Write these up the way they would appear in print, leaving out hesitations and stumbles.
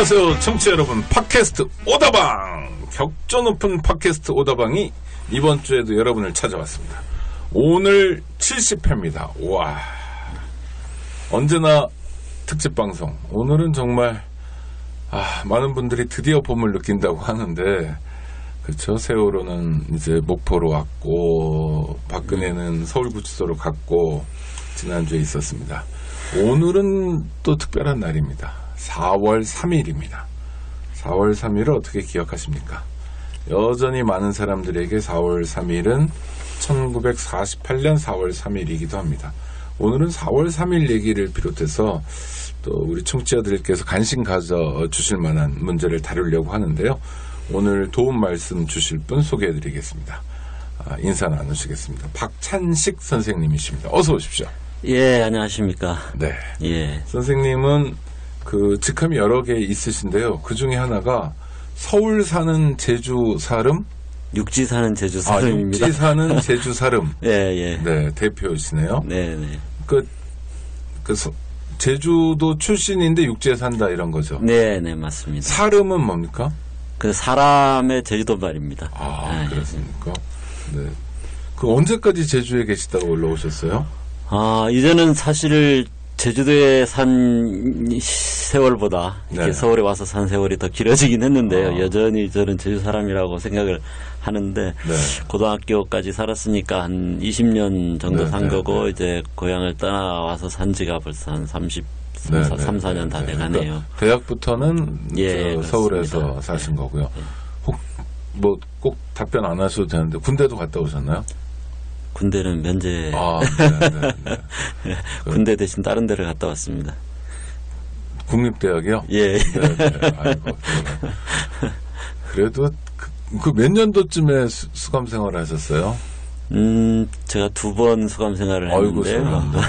안녕하세요 청취자 여러분. 팟캐스트 오다방, 격조 높은 팟캐스트 오다방이 이번 주에도 여러분을 찾아왔습니다. 오늘 70회입니다. 와, 언제나 특집 방송. 오늘은 정말 많은 분들이 드디어 봄을 느낀다고 하는데, 그렇죠. 세월호는 이제 목포로 왔고, 박근혜는 서울구치소로 갔고, 지난주에 있었습니다. 오늘은 또 특별한 날입니다. 4월 3일입니다. 4월 3일을 어떻게 기억하십니까? 여전히 많은 사람들에게 4월 3일은 1948년 4월 3일이기도 합니다. 오늘은 4월 3일 얘기를 비롯해서 또 우리 청취자들께서 관심 가져주실 만한 문제를 다루려고 하는데요. 오늘 도움 말씀 주실 분 소개해드리겠습니다. 인사 나누시겠습니다. 박찬식 선생님이십니다. 어서 오십시오. 예, 안녕하십니까. 네. 예. 선생님은 그 직함이 여러 개 있으신데요. 그 중에 하나가 서울 사는 제주 사름? 육지 사는 제주 사름입니다. 육지 사는 제주 사름. 예, 예. 네, 대표이시네요. 네, 네. 제주도 출신인데 육지에 산다 이런 거죠. 네, 네, 맞습니다. 사름은 뭡니까? 그 사람의 제주도 말입니다. 아, 그렇습니까? 네. 그 언제까지 제주에 계시다가 올라오셨어요? 이제는 사실 제주도에 산 세월보다 이렇게 네. 서울에 와서 산 세월이 더 길어지긴 했는데요. 여전히 저는 제주 사람이라고 생각을 하는데, 네. 고등학교까지 살았으니까 한 20년 정도 네, 산 네, 거고, 네. 이제 고향을 떠나와서 산 지가 벌써 한 3, 4년 다 돼가네요. 그러니까 대학부터는 예, 서울에서 그렇습니다. 사신 거고요. 혹 꼭 답변 안 하셔도 되는데 군대도 갔다 오셨나요? 군대는 면제, 네. 군대 대신 다른 데를 갔다 왔습니다. 국립대학이요? 예. 네. 아이고, 그래도 그 몇 년도쯤에 수감 생활을 하셨어요? 제가 2번 수감 생활을 아이고, 했는데요.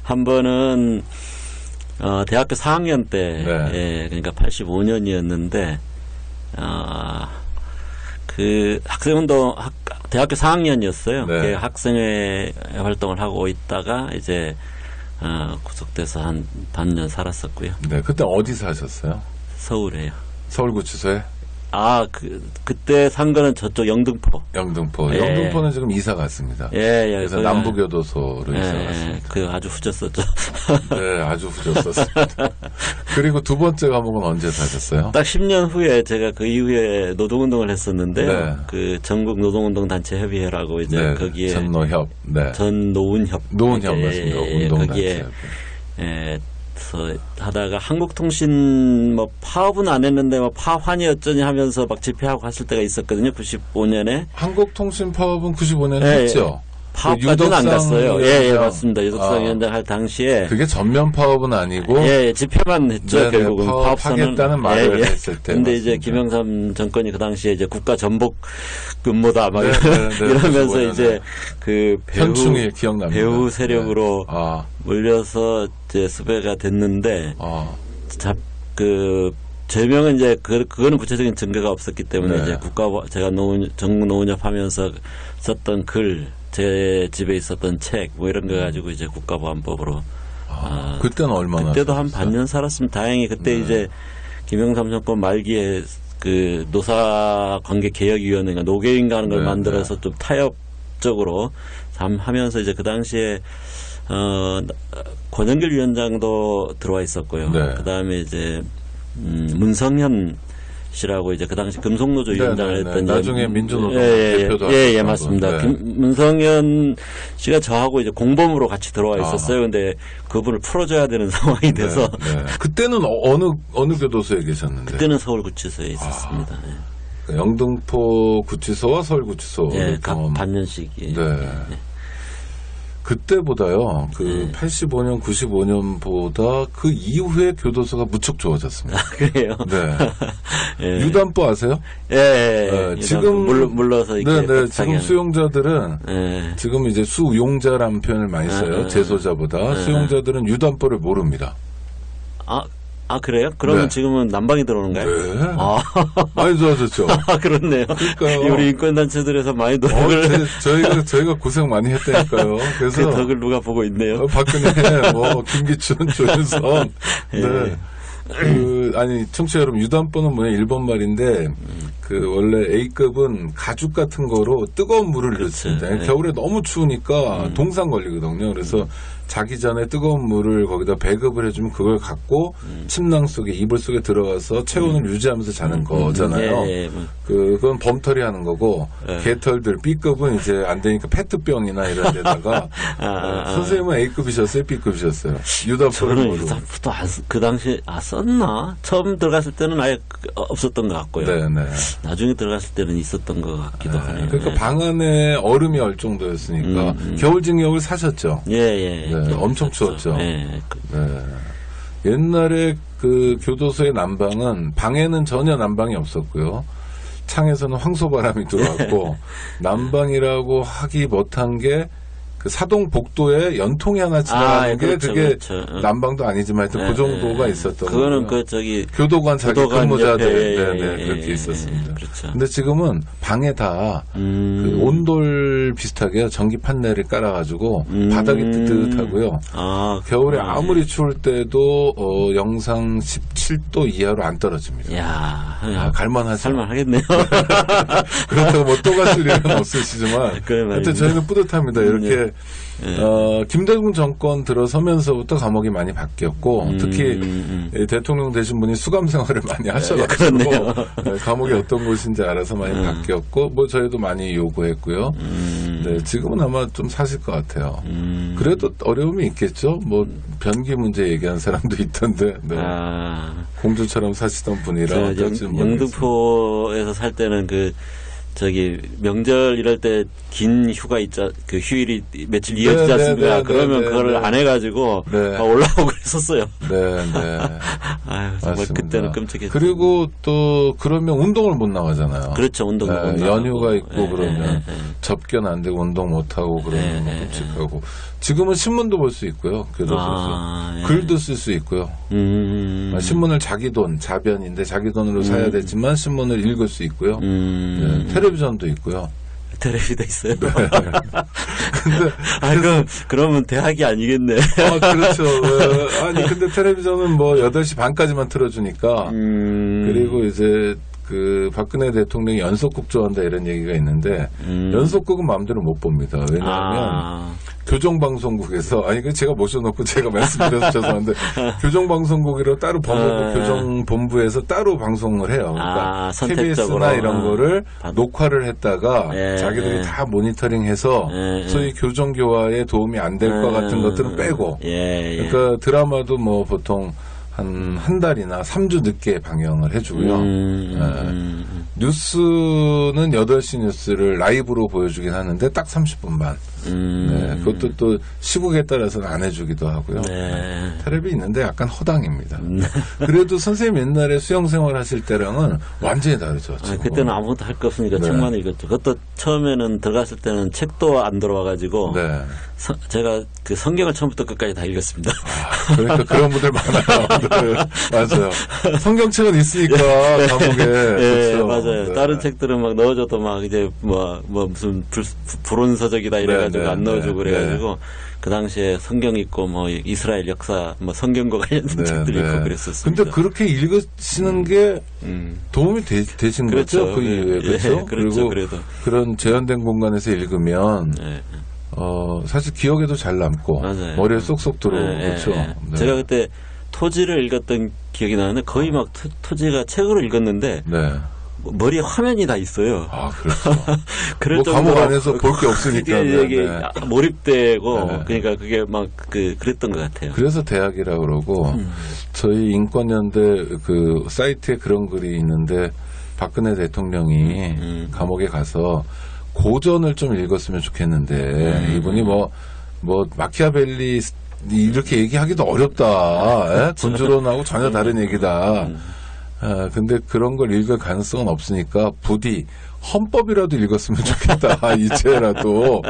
한 번은 대학교 4학년 때, 네. 예, 그러니까 85년이었는데, 그 학생운동 대학교 4학년이었어요. 네. 그 학생회 활동을 하고 있다가 이제 구속돼서 한 반년 살았었고요. 네, 그때 어디 사셨어요? 서울에요. 서울구치소에? 그때 산 거는 저쪽 영등포. 영등포. 예. 영등포는 지금 이사 갔습니다. 예. 그래서 남부교도소로 이사 갔습니다. 그 아주 후졌었죠. 네, 아주 후졌었습니다. 그리고 두 번째 감옥은 언제 사셨어요? 딱 10년 후에 제가 그 이후에 노동운동을 했었는데, 네. 그 전국 노동운동 단체 협의회라고 이제 네, 거기에 전노협, 네. 전노운협, 노운협 맞습니다. 운동단체. 거기에 서 하다가 한국통신 뭐 파업은 안 했는데 뭐 파업하니 어쩌니 하면서 막 집회하고 갔을 때가 있었거든요. 95년에. 한국통신 파업은 95년에 예, 했죠. 파업까지는 안 갔어요. 예, 맞습니다. 유덕상 아. 위원장 할 당시에. 그게 전면 파업은 아니고. 예, 집회만 했죠. 네네, 결국은 파업하겠다는 말을 했을 때. 근데 이제 맞습니다. 김영삼 정권이 그 당시에 이제 국가 전복 근무다 막 네, 이러면서 95년에. 이제 그 현충일 기억납니다. 배후 세력으로 네. 몰려서 이제 수배가 됐는데, 제명은 이제 그거는 구체적인 증거가 없었기 때문에 네. 이제 제가 전국 노운협 하면서 썼던 글, 제 집에 있었던 책 뭐 이런 거 가지고 이제 국가보안법으로. 그때는 얼마나? 그때도 한 하셨어요? 반년 살았으면 다행히 그때 이제 김영삼 정권 말기에 그 노사관계개혁위원회가 노개인가 하는 걸 만들어서 좀 타협적으로 하면서 이제 그 당시에 권영길 위원장도 들어와 있었고요. 네. 그 다음에 이제 문성현 씨라고 이제 그 당시 금속노조 위원장을 했던 나중에 민주노조 대표도 예, 맞습니다. 문성현 씨가 저하고 이제 공범으로 같이 들어와 있었어요. 근데 그분을 풀어줘야 되는 상황이 돼서. 네. 그때는 어느 교도소에 계셨는데? 그때는 서울구치소에 있었습니다. 영등포 구치소와 서울구치소. 예, 각 반년씩. 네. 그때보다요, 85년, 95년보다 그 이후에 교도소가 무척 좋아졌습니다. 그래요? 네. 예. 유단포 아세요? 예. 지금, 물러서 이렇게. 지금 수용자들은, 지금 이제 수용자라는 표현을 많이 써요. 재소자보다. 수용자들은 유단포를 모릅니다. 그래요? 그러면 네. 지금은 난방이 들어오는가요? 네. 많이 좋아졌죠. 그렇네요. 그러니까요. 우리 인권단체들에서 많이 노력을. 저희가 고생 많이 했다니까요. 그래서. 그 덕을 누가 보고 있네요. 박근혜, 김기춘, 조윤선. 네. 아니, 청취자 여러분, 유단번은 뭐냐, 일본 말인데, 원래 A급은 가죽 같은 거로 뜨거운 물을 넣습니다. 네. 겨울에 너무 추우니까 동상 걸리거든요. 그래서 자기 전에 뜨거운 물을 거기다 배급을 해주면 그걸 갖고 침낭 속에, 이불 속에 들어가서 체온을 유지하면서 자는 거잖아요. 예. 그건 범털이 하는 거고, 예. 개털들, B급은 이제 안 되니까 페트병이나 이런 데다가, 선생님은 A급이셨어요? B급이셨어요? 저는 유단번으로. 유단포도 그 당시에 썼나? 처음 들어갔을 때는 아예 없었던 것 같고요. 네네. 나중에 들어갔을 때는 있었던 것 같기도 하네요. 그러니까 네. 방 안에 얼음이 얼 정도였으니까 겨울직역을 사셨죠. 예. 네, 엄청 추웠죠. 예. 네. 옛날에 그 교도소의 난방은 방에는 전혀 난방이 없었고요. 창에서는 황소바람이 들어왔고 난방이라고 하기 못한 게 그 사동 복도에 연통이 하나 지나가는 게 그렇죠, 그게 그렇죠. 난방도 아니지만 하여튼 그 정도가 있었던 그거는 거고요. 교도관 자기 교도관 근무자들 옆에, 그렇게 있었습니다. 그렇죠. 근데 지금은 방에 다 그 온돌 비슷하게 전기 판넬을 깔아가지고 바닥이 뜨뜻하고요. 겨울에 아무리 추울 때도 영상 17도 이하로 안 떨어집니다. 야, 갈만하죠. 살만하겠네요. 그렇다고 뭐 또 갔을 일은 없으시지만 그래 하여튼 저희는 뿌듯합니다. 이렇게 김대중 정권 들어서면서부터 감옥이 많이 바뀌었고 특히 대통령 되신 분이 수감 생활을 많이 하셔가지고 감옥이 어떤 곳인지 알아서 많이 바뀌었고 뭐 저희도 많이 요구했고요. 네, 지금은 아마 좀 사실 것 같아요. 그래도 어려움이 있겠죠. 뭐 변기 문제 얘기한 사람도 있던데 네. 공주처럼 사시던 분이라 영등포에서 살 때는 명절 이럴 때 긴 휴가 그 휴일이 며칠 이어지지 않습니까? 그러면 그거를 안 해가지고 올라오고 그랬었어요. 네. 아유, 정말 그때는 끔찍했죠. 그리고 또 그러면 운동을 못 나가잖아요. 그렇죠, 운동 못 나가고. 연휴가 있고 그러면 접견 안 되고 운동 못 하고 그러면 끔찍하고. 지금은 신문도 볼 수 있고요. 교도소에서 글도 쓸 수 있고요. 신문을 자기 돈, 자변인데 자기 돈으로 사야 되지만 신문을 읽을 수 있고요. 텔레비전도 있고요. 텔레비도 있어요. 네. 근데 그러면 대학이 아니겠네. 그렇죠. 아니 근데 텔레비전은 뭐 8시 반까지만 틀어주니까 그리고 이제 그 박근혜 대통령이 연속극 좋아한다 이런 얘기가 있는데 연속극은 마음대로 못 봅니다. 왜냐하면 교정방송국에서 네. 제가 모셔놓고 제가 말씀드려서 죄송한데 교정방송국이라 따로 법무부 교정본부에서 따로 방송을 해요. 그러니까 KBS나 이런 거를 녹화를 했다가 자기들이 다 모니터링해서 소위 교정교화에 도움이 안 될 것 같은 것들은 빼고 그러니까 드라마도 뭐 보통 한 달이나 3주 늦게 방영을 해주고요. 뉴스는 8시 뉴스를 라이브로 보여주긴 하는데 딱 30분만. 그것도 또 시국에 따라서는 안 해주기도 하고요. 텔레비 있는데 약간 허당입니다. 그래도 선생님 옛날에 수영생활 하실 때랑은 완전히 다르죠. 그때는 아무것도 할 거 없으니까 책만 읽었죠. 그것도 처음에는 들어갔을 때는 책도 안 들어와가지고 제가 그 성경을 처음부터 끝까지 다 읽었습니다. 그러니까 그런 분들 많아요. 맞아요. 성경책은 있으니까 감옥에. 그렇죠. 맞아요. 다른 책들은 막 넣어줘도 막 이제 무슨 불온서적이다 이래가지고 안 넣어주고 그래가지고 그 당시에 성경 있고 뭐 이스라엘 역사 뭐 성경과 관련된 책들 읽고 그랬었습니다. 근데 그렇게 읽으시는 게 도움이 되신 거죠? 그 이후에 그렇죠? 그리고 그래도. 그런 제한된 공간에서 읽으면 사실 기억에도 잘 남고 머리에 쏙쏙 들어오고 그렇죠. 제가 그때 토지를 읽었던 기억이 나는데 거의 막 토지가 책으로 읽었는데 머리에 화면이 다 있어요. 그럴 뭐 감옥 안에서 볼 게 없으니까. 이게 몰입되고 그러니까 그게 막 그랬던 것 같아요. 그래서 대학이라고 그러고 저희 인권연대 그 사이트에 그런 글이 있는데 박근혜 대통령이 감옥에 가서 고전을 좀 읽었으면 좋겠는데 이분이 뭐 마키아벨리 이렇게 얘기하기도 어렵다. 군주론하고 전혀 다른 얘기다. 근데 그런 걸 읽을 가능성은 없으니까 부디 헌법이라도 읽었으면 좋겠다. 이 죄라도.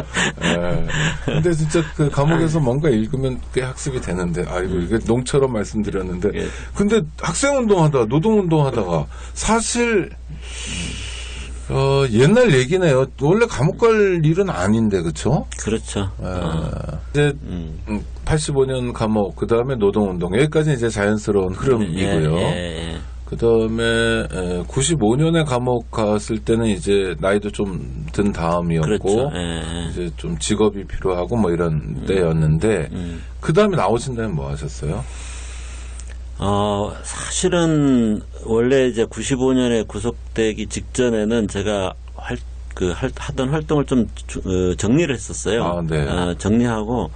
근데 진짜 그 감옥에서 뭔가 읽으면 꽤 학습이 되는데, 이게 농처럼 말씀드렸는데, 근데 학생운동하다가, 노동운동하다가, 사실, 옛날 얘기네요. 원래 감옥 갈 일은 아닌데, 그쵸? 그렇죠. 이제, 85년 감옥, 그 다음에 노동운동, 여기까지 이제 자연스러운 흐름이고요. 그 다음에 95년에 감옥 갔을 때는 이제 나이도 좀 든 다음이었고, 그렇죠. 이제 좀 직업이 필요하고 뭐 이런 때였는데, 그 다음에 나오신 다음에 뭐 하셨어요? 사실은 원래 이제 95년에 구속되기 직전에는 제가 하던 활동을 좀 정리를 했었어요. 아, 네. 정리하고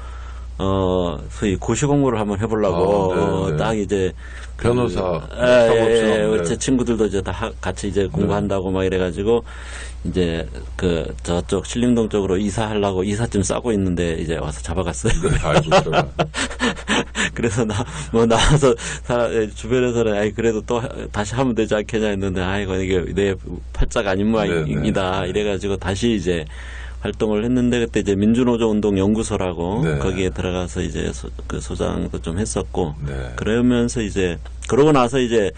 소위 고시 공부를 한번 해보려고 네. 딱 이제 변호사, 우리 제 친구들도 이제 다 같이 이제 공부한다고 막 이래가지고 이제 저쪽 신림동 쪽으로 이사하려고 이삿짐 싸고 있는데 이제 와서 잡아갔어요. 네, 알고 있어요. 그래서 나와서 주변에서는 아이 그래도 또 다시 하면 되지 않겠냐 했는데 아이고 이게 내 팔자가 아닌 모양이다 이래가지고 다시 이제 활동을 했는데 그때 이제 민주노조운동연구소라고 네. 거기에 들어가서 이제 그 소장도 좀 했었고 네. 그러면서 이제 그러고 나서 이제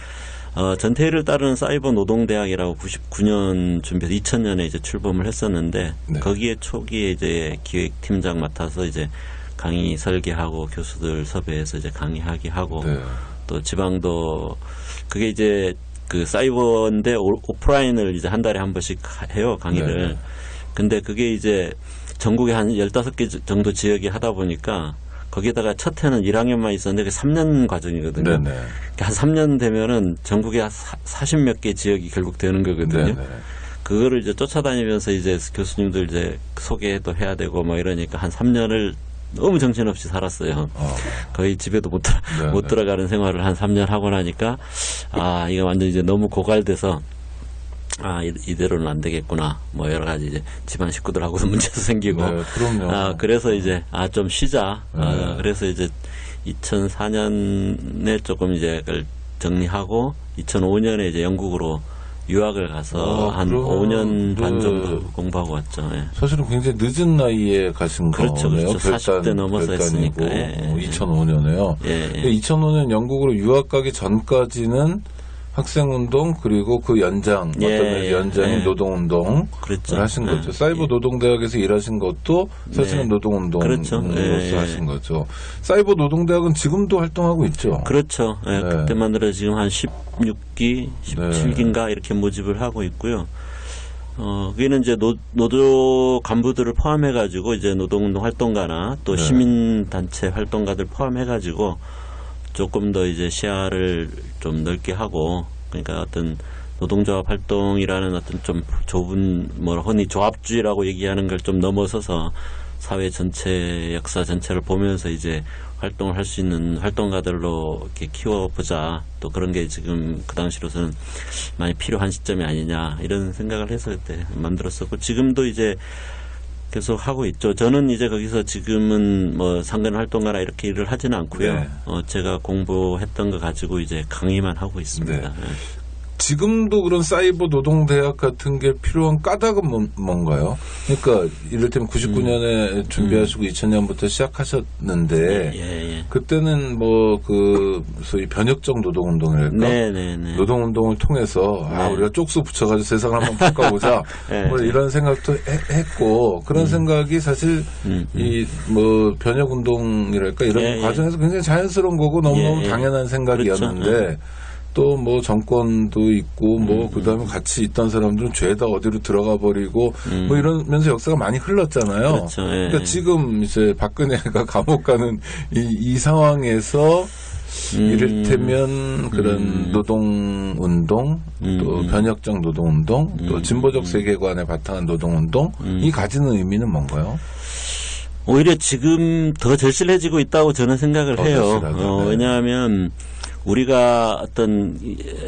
전태일을 따르는 사이버 노동대학이라고 99년 준비해서 2000년에 이제 출범을 했었는데 네. 거기에 초기에 이제 기획팀장 맡아서 이제 강의 설계하고 교수들 섭외해서 이제 강의하게 하고 네. 또 지방도 그게 이제 그 사이버인데 오프라인을 이제 한 달에 한 번씩 해요 강의를. 네. 근데 그게 이제 전국에 한 15개 정도 지역이 하다 보니까 거기에다가 첫 해는 1학년만 있었는데 그게 3년 과정이거든요. 네네. 한 3년 되면은 전국에 40몇 개 지역이 결국 되는 거거든요. 네네. 그거를 이제 쫓아다니면서 이제 교수님들 이제 소개도 해야 되고 뭐 이러니까 한 3년을 너무 정신없이 살았어요. 거의 집에도 못 들어가는 생활을 한 3년 하고 나니까 이거 완전 이제 너무 고갈돼서 이대로는 안 되겠구나. 뭐 여러 가지 이제 집안 식구들하고도 문제도 생기고. 네, 그럼요. 그래서 이제 좀 쉬자. 네. 그래서 이제 2004년에 조금 이제 그걸 정리하고 2005년에 이제 영국으로 유학을 가서 한 5년 반 정도 공부하고 왔죠. 예. 사실은 굉장히 늦은 나이에 가신 그렇죠, 거네요. 그렇죠. 40대 넘어서 했으니까. 2005년에요. 2005년 영국으로 유학 가기 전까지는 학생운동 그리고 그 연장 어떤 연장인 노동운동을 그렇죠. 하신 거죠. 사이버 노동대학에서 일하신 것도 사실은 노동운동으로서 그렇죠. 하신 거죠. 사이버 노동대학은 지금도 활동하고 있죠. 그렇죠. 그때만 들어 지금 한 16기, 17기인가 이렇게 모집을 하고 있고요. 거기는 이제 노조 간부들을 포함해가지고 이제 노동운동 활동가나 또 시민단체 활동가들 포함해가지고 조금 더 이제 시야를 좀 넓게 하고 그러니까 어떤 노동조합 활동이라는 어떤 좀 좁은 흔히 조합주의라고 얘기하는 걸 좀 넘어서서 사회 전체 역사 전체를 보면서 이제 활동을 할 수 있는 활동가들로 이렇게 키워보자. 또 그런 게 지금 그 당시로서는 많이 필요한 시점이 아니냐 이런 생각을 해서 그때 만들었었고 지금도 이제 계속 하고 있죠. 저는 이제 거기서 지금은 뭐 상근 활동가나 이렇게 일을 하지는 않고요. 네. 제가 공부했던 거 가지고 이제 강의만 하고 있습니다. 네. 지금도 그런 사이버 노동대학 같은 게 필요한 까닭은 뭔가요? 그러니까 이를테면 99년에 준비하시고 2000년부터 시작하셨는데 그때는 뭐 소위 변혁적 노동운동이랄까 노동운동을 통해서 우리가 쪽수 붙여가지고 세상을 한번 바꿔보자 뭐 이런 생각도 했고 그런 생각이 사실 이 뭐 변혁운동이랄까 이런 과정에서 굉장히 자연스러운 거고 너무너무 당연한 생각이었는데 그렇죠. 또 뭐 정권도 있고 뭐 그다음에 같이 있던 사람들은 죄다 어디로 들어가 버리고 뭐 이러면서 역사가 많이 흘렀잖아요. 그렇죠. 그러니까 지금 이제 박근혜가 감옥 가는 이 상황에서 이를테면 그런 노동운동 또 변혁적 노동운동 또 진보적 세계관에 바탕한 노동운동이 가지는 의미는 뭔가요? 오히려 지금 더 절실해지고 있다고 저는 생각을 해요. 왜냐하면 우리가 어떤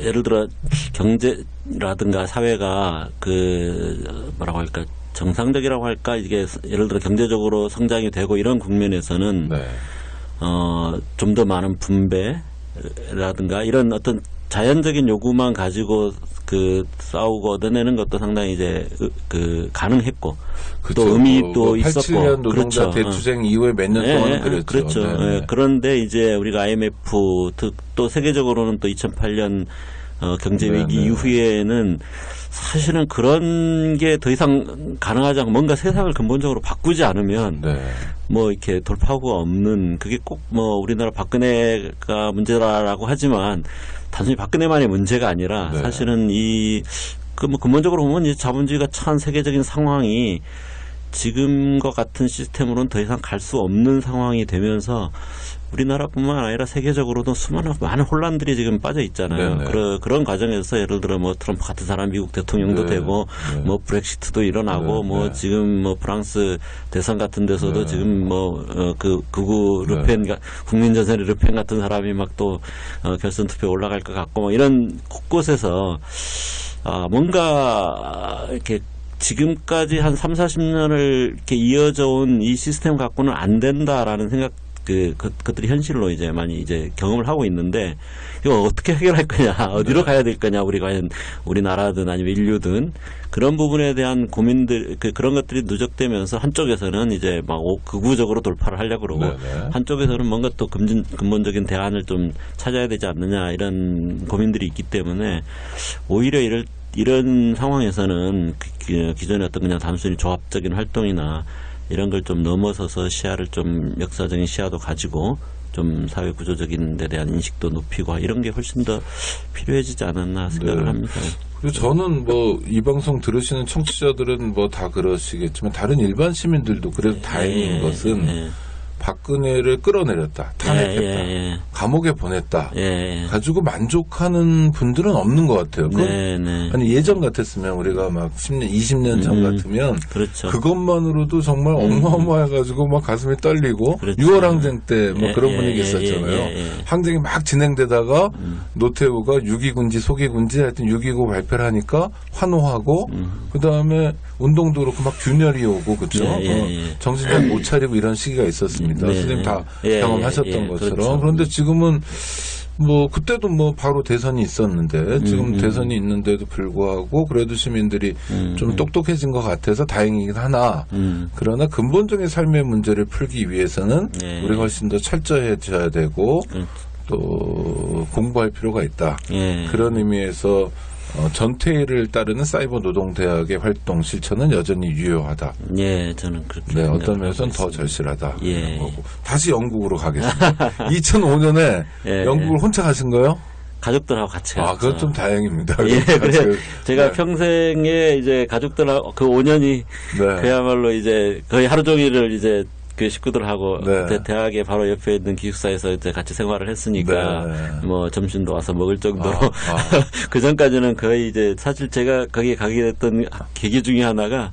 예를 들어 경제라든가 사회가 뭐라고 할까 정상적이라고 할까 이게 예를 들어 경제적으로 성장이 되고 이런 국면에서는 좀 더 많은 분배라든가 이런 어떤 자연적인 요구만 가지고 싸우고 얻어내는 것도 상당히 이제 가능했고 그쵸. 또 의미도 있었고 87년 노동자 대투쟁 이후에 몇 년 동안은 그랬죠. 그렇죠. 그런데 이제 우리가 IMF 또 세계적으로는 또 2008년 경제 위기 네. 이후에는 사실은 그런 게 더 이상 가능하지 않고 뭔가 세상을 근본적으로 바꾸지 않으면 네. 뭐 이렇게 돌파구가 없는 그게 꼭 뭐 우리나라 박근혜가 문제라고 하지만 단순히 박근혜만의 문제가 아니라 네. 사실은 뭐 근본적으로 보면 이 자본주의가 처한 세계적인 상황이 지금과 같은 시스템으로는 더 이상 갈 수 없는 상황이 되면서 우리나라뿐만 아니라 세계적으로도 많은 혼란들이 지금 빠져 있잖아요. 그런 과정에서 예를 들어 뭐 트럼프 같은 사람 미국 대통령도 네. 되고 네. 뭐 브렉시트도 일어나고 네. 뭐 네. 지금 뭐 프랑스 대선 같은 데서도 네. 지금 뭐 극우 르펜 국민전선의 르펜 같은 사람이 막 또 결선 투표에 올라갈 것 같고 뭐 이런 곳곳에서 뭔가 이렇게 지금까지 한 3, 40년을 이렇게 이어져 온 이 시스템 갖고는 안 된다라는 생각, 그것들이 현실로 이제 많이 이제 경험을 하고 있는데, 이거 어떻게 해결할 거냐, 어디로 가야 될 거냐, 과연 우리나라든 아니면 인류든, 그런 부분에 대한 고민들, 그런 것들이 누적되면서 한쪽에서는 이제 막 극우적으로 돌파를 하려고 그러고, 네네. 한쪽에서는 뭔가 또 근본적인 대안을 좀 찾아야 되지 않느냐, 이런 고민들이 있기 때문에, 오히려 이런 상황에서는 기존의 어떤 그냥 단순히 조합적인 활동이나 이런 걸 좀 넘어서서 시야를 좀 역사적인 시야도 가지고 좀 사회 구조적인 데 대한 인식도 높이고 이런 게 훨씬 더 필요해지지 않았나 생각을 네. 합니다. 그리고 저는 뭐 이 방송 들으시는 청취자들은 뭐 다 그러시겠지만 다른 일반 시민들도 그래도 다행인 것은 박근혜를 끌어내렸다, 탄핵했다, 감옥에 보냈다 가지고 만족하는 분들은 없는 것 같아요. 아니 예전 같았으면 우리가 막 10년, 20년 전 같으면 그렇죠. 그것만으로도 정말 어마어마해가지고 막 가슴이 떨리고 그렇죠. 6월 항쟁 때 뭐 그런 분위기 있었잖아요. 항쟁이 막 진행되다가 노태우가 6.2군지 소기군지 하여튼 6.29 발표를 하니까 환호하고 그 다음에 운동도 그렇고 막 균열이 오고 그렇죠. 정신력 못 차리고 이런 시기가 있었습니다. 선생님 다 경험하셨던 것처럼. 그렇죠. 그런데 지금은 뭐 그때도 뭐 바로 대선이 있었는데 지금 대선이 있는데도 불구하고 그래도 시민들이 좀 똑똑해진 것 같아서 다행이긴 하나 그러나 근본적인 삶의 문제를 풀기 위해서는 우리가 훨씬 더 철저해져야 되고 또 공부할 필요가 있다. 그런 의미에서 전태일을 따르는 사이버 노동대학의 활동 실천은 여전히 유효하다. 저는 그렇게 네, 어떤 면에서는 더 절실하다. 거고. 다시 영국으로 가겠습니다. 2005년에 영국을 혼자 가신 거요? 가족들하고 같이 갔죠. 그건 좀 다행입니다. 그래 제가 평생에 이제 가족들하고 그 5년이 그야말로 이제 거의 하루 종일을 이제 그 식구들하고 대학에 바로 옆에 있는 기숙사에서 이제 같이 생활을 했으니까 뭐 점심도 와서 먹을 정도로 그 전까지는 거의 이제 사실 제가 거기에 가게 됐던 계기 중에 하나가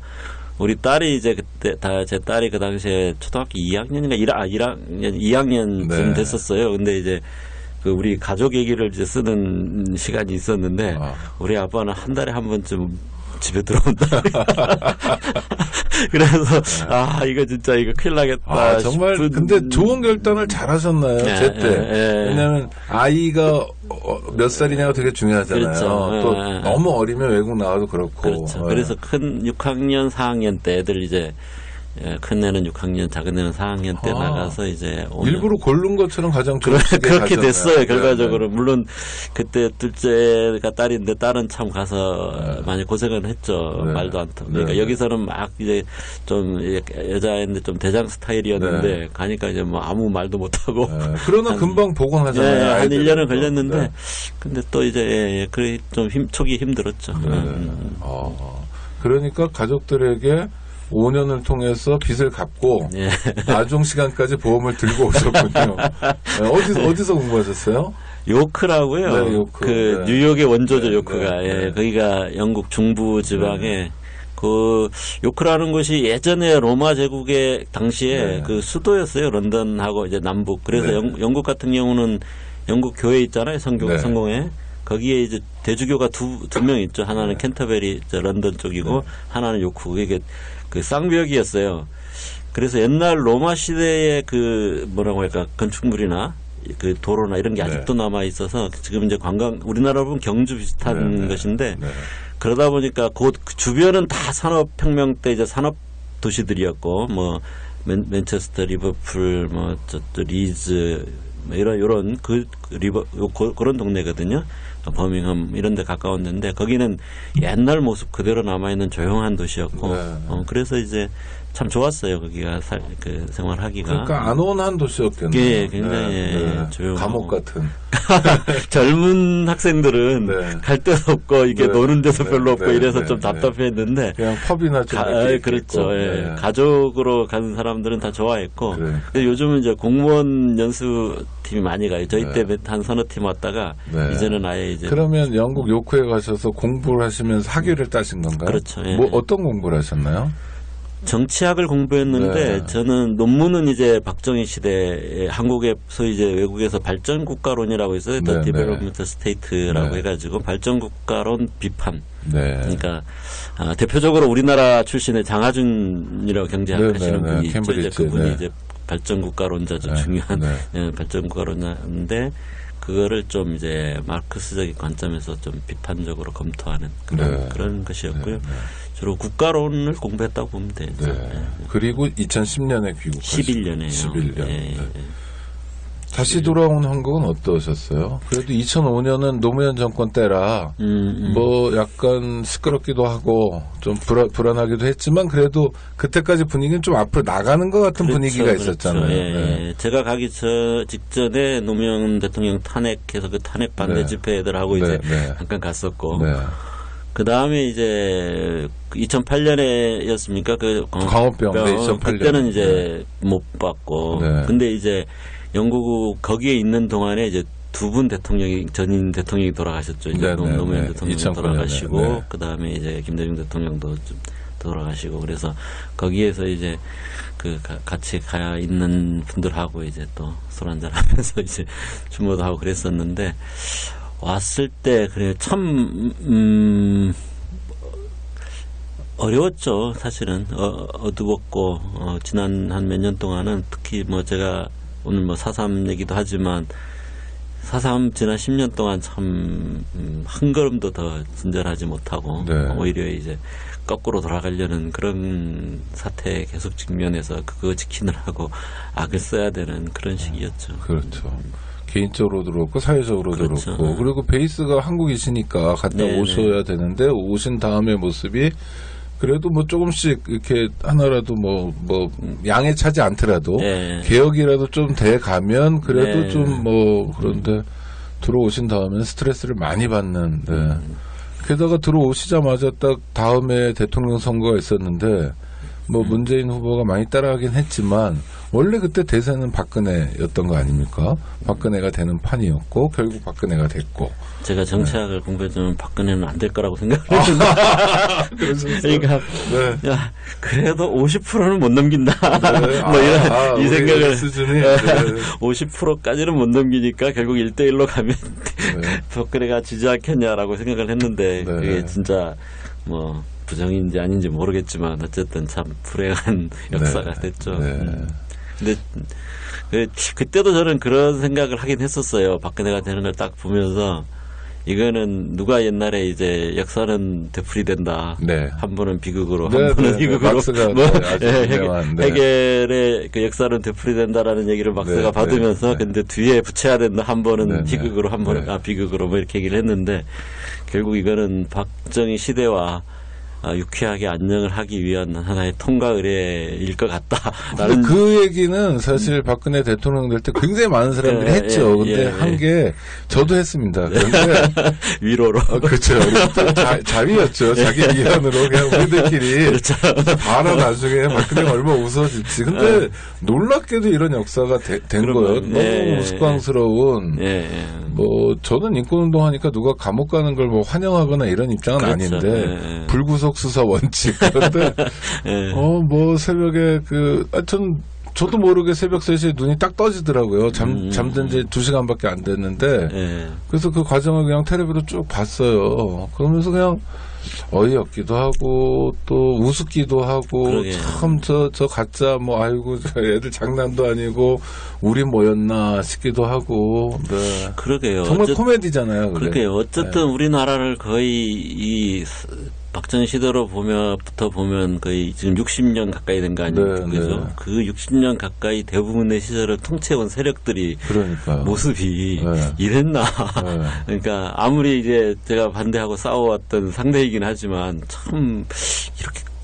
우리 딸이 이제 그때 제 딸이 그 당시에 초등학교 2학년인가 2학년쯤 됐었어요. 근데 이제 그 우리 가족 얘기를 이제 쓰는 시간이 있었는데 우리 아빠는 한 달에 한 번쯤 집에 들어온다. 그래서 이거 진짜 이거 큰일 나겠다. 정말 근데 좋은 결단을 잘 하셨나요? 제때. 왜냐하면 아이가 몇 살이냐가 되게 중요하잖아요. 그렇죠. 또 너무 어리면 외국 나와도 그렇고. 그렇죠. 그래서 큰 6학년, 4학년 때 애들 이제 큰 애는 6학년, 작은 애는 4학년 때 나가서 이제 일부러 고른 것처럼 가장 그렇게 됐어요. 결과적으로 물론 그때 둘째가 딸인데 딸은 참 가서 많이 고생을 했죠. 말도 안 통하니까 그러니까 여기서는 막 이제 좀 여자인데 좀 대장 스타일이었는데 가니까 이제 뭐 아무 말도 못 하고. 그러나 금방 복원하잖아요. 한 1년은 걸렸는데 근데 또 이제 그래 좀 초기 힘들었죠. 그러니까 가족들에게 5년을 통해서 빚을 갚고 나중 시간까지 보험을 들고 오셨군요. 어디서 공부하셨어요? 요크라고요. 요크. 뉴욕의 원조죠, 요크가. 거기가 영국 중부 지방에 그 요크라는 곳이 예전에 로마 제국의 당시에 그 수도였어요. 런던하고 이제 남북. 그래서 영국 같은 경우는 영국 교회 있잖아요. 성공회. 거기에 이제 대주교가 두 명 있죠. 하나는 캔터베리 런던 쪽이고 하나는 요크. 그게 그 쌍벽이었어요. 그래서 옛날 로마 시대의 그 뭐라고 할까 건축물이나 그 도로나 이런 게 아직도 남아 있어서 지금 이제 우리나라 보면 경주 비슷한 것인데 그러다 보니까 그 주변은 다 산업혁명 때 이제 산업 도시들이었고 뭐 맨체스터, 리버풀, 뭐 또 리즈 뭐 이런 그런 동네거든요. 버밍엄 이런 데 가까웠는데 거기는 옛날 모습 그대로 남아있는 조용한 도시였고 네. 그래서 이제 참 좋았어요. 거기가 그 생활하기가. 그러니까 안온한 도시였겠네요. 예, 굉장히 조용하고. 감옥 같은. 젊은 학생들은 네. 갈 데도 없고 이게 네. 노는 데도 네. 별로 없고 네. 이래서 네. 좀 네. 답답했는데 그냥 펍이나 좀 이렇게 그렇죠. 있고. 예. 네. 가족으로 가는 사람들은 다 좋아했고 그래. 근데 요즘은 이제 공무원 연수팀이 많이 가요. 저희 네. 때 한 서너 팀 왔다가 네. 이제는 아예 이제 그러면 영국 요크에 가셔서 공부를 하시면서 학위를 따신 건가요? 그렇죠. 예. 뭐 어떤 공부를 하셨나요? 정치학을 공부했는데 네. 저는 논문은 이제 박정희 시대에 한국에 소위 이제 외국에서 발전 국가론이라고 있어요. 네, 디벨롭먼트 스테이트라고 네. 해가지고 발전 국가론 비판. 네. 그러니까 대표적으로 우리나라 출신의 장하준이라고 경제학하시는 네, 네, 네. 분이 있죠. 이제 캠브리지, 그분이 네. 이제 발전 국가론자 중 네, 중요한 네. 발전 국가론자인데 그거를 좀 이제 마르크스적인 관점에서 좀 비판적으로 검토하는 그런 것이었고요. 주로 국가론을 공부했다고 보면 되죠. 네. 그리고 2010년에 귀국하셨어요. 11년에요. 11년. 예, 네. 예. 다시 돌아온 한국은 어떠셨어요? 그래도 2005년은 노무현 정권 때라 뭐 약간 시끄럽기도 하고 좀 불안하기도 했지만 그래도 그때까지 분위기는 좀 앞으로 나가는 것 같은 분위기가 있었잖아요. 예, 네. 예. 제가 가기 직전에 노무현 대통령 탄핵해서 그 탄핵 반대 네. 집회들하고 네, 이제 네. 잠깐 갔었고 네. 그 다음에 이제 2008년에였습니까? 그 광우병, 네, 2008년. 그때는 이제 못 봤고 네. 근데 이제 영국 거기에 있는 동안에 이제 두 분 대통령이 전임 대통령이 돌아가셨죠. 이제 네, 네, 노무현 네. 대통령이 2009년에, 돌아가시고 네. 그 다음에 이제 김대중 대통령도 좀 돌아가시고 그래서 거기에서 이제 그 같이 가 있는 분들하고 이제 또 술 한잔 하면서 이제 주모도 하고 그랬었는데 왔을 때 그래 참 어려웠죠. 사실은 어두웠고 지난 한 몇 년 동안은 특히 뭐 제가 오늘 뭐 4.3 얘기도 하지만 4.3 지난 10년 동안 참 한 걸음도 더 진전하지 못하고 네. 오히려 이제 거꾸로 돌아가려는 그런 사태에 계속 직면해서 그거 지키느라고 악을 써야 되는 그런 시기였죠. 그렇죠. 개인적으로도 그렇고 사회적으로도 그렇죠. 그렇고 그리고 베이스가 한국이시니까 갔다 네네. 오셔야 되는데 오신 다음에 모습이 그래도 뭐 조금씩 이렇게 하나라도 뭐 양에 차지 않더라도 네. 개혁이라도 좀 돼 가면 그래도 네. 좀 뭐 그런데 들어오신 다음에는 스트레스를 많이 받는. 네. 게다가 들어오시자마자 딱 다음에 대통령 선거가 있었는데 뭐 문재인 후보가 많이 따라가긴 했지만 원래 그때 대세는 박근혜였던 거 아닙니까? 박근혜가 되는 판이었고 결국 박근혜가 됐고. 제가 정치학을 공부했으면 박근혜는 안 될 거라고 생각했는데 그러니까 네. 야 그래도 50%는 못 넘긴다 네. 뭐 이런 이 생각을 수준이 네. 50%까지는 못 넘기니까 결국 1대1로 가면 네. 박근혜가 지지 않겠냐라고 생각을 했는데 네. 그게 진짜 뭐 부정인지 아닌지 모르겠지만 어쨌든 참 불행한 역사가 됐죠. 네. 근데 그때도 저는 그런 생각을 하긴 했었어요. 박근혜가 되는 걸 딱 보면서 이거는 누가 옛날에 이제 역사는 되풀이된다. 네. 한 번은 비극으로, 네, 한 번은 네, 희극으로. 막스가 뭐 아주 유명한, 네. 해결의 그 역사는 되풀이된다라는 얘기를 막스가 네, 받으면서 네, 네. 근데 뒤에 붙여야 된다. 한 번은 네, 네. 희극으로, 한 번은 네. 비극으로 뭐 이렇게 얘기를 했는데 결국 이거는 박정희 시대와 유쾌하게 안녕을 하기 위한 하나의 통과 의례일 것 같다라는 그 얘기는 사실 박근혜 대통령 될 때 굉장히 많은 사람들이 예, 했죠. 예, 근데 예, 한 예. 게 저도 했습니다. 그런데 위로로. 그렇죠. 자위였죠. 자기 위안으로 그냥 우리들끼리 그렇죠. 봐라 나중에 박근혜가 얼마나 웃어질지. 근데 놀랍게도 이런 역사가 된 거예요. 너무 예, 우스꽝스러운. 예, 예. 뭐 저는 인권운동하니까 누가 감옥 가는 걸 뭐 환영하거나 이런 입장은 그렇죠. 아닌데 예, 예. 불구속 수사 원칙 그런데 예. 뭐 새벽에 저도 모르게 새벽 3시에 눈이 딱 떠지더라고요. 잠든 지 2시간밖에 안 됐는데 예. 그래서 그 과정을 그냥 텔레비로 쭉 봤어요. 그러면서 그냥 어이없기도 하고 또 우습기도 하고 그러게요. 참 저 가짜 뭐 아이고 저 애들 장난도 아니고 우리 뭐였나 싶기도 하고 네. 그러게요. 정말 코미디잖아요. 그게. 그러게요. 어쨌든 우리나라를 거의 박정희 시대로부터 보면 거의 지금 60년 가까이 된 거 아닙니까? 네, 그죠? 네. 그 60년 가까이 대부분의 시절을 통치해온 세력들이 그러니까요. 모습이 네. 이랬나. 네. 그러니까 아무리 이제 제가 반대하고 싸워왔던 상대이긴 하지만 참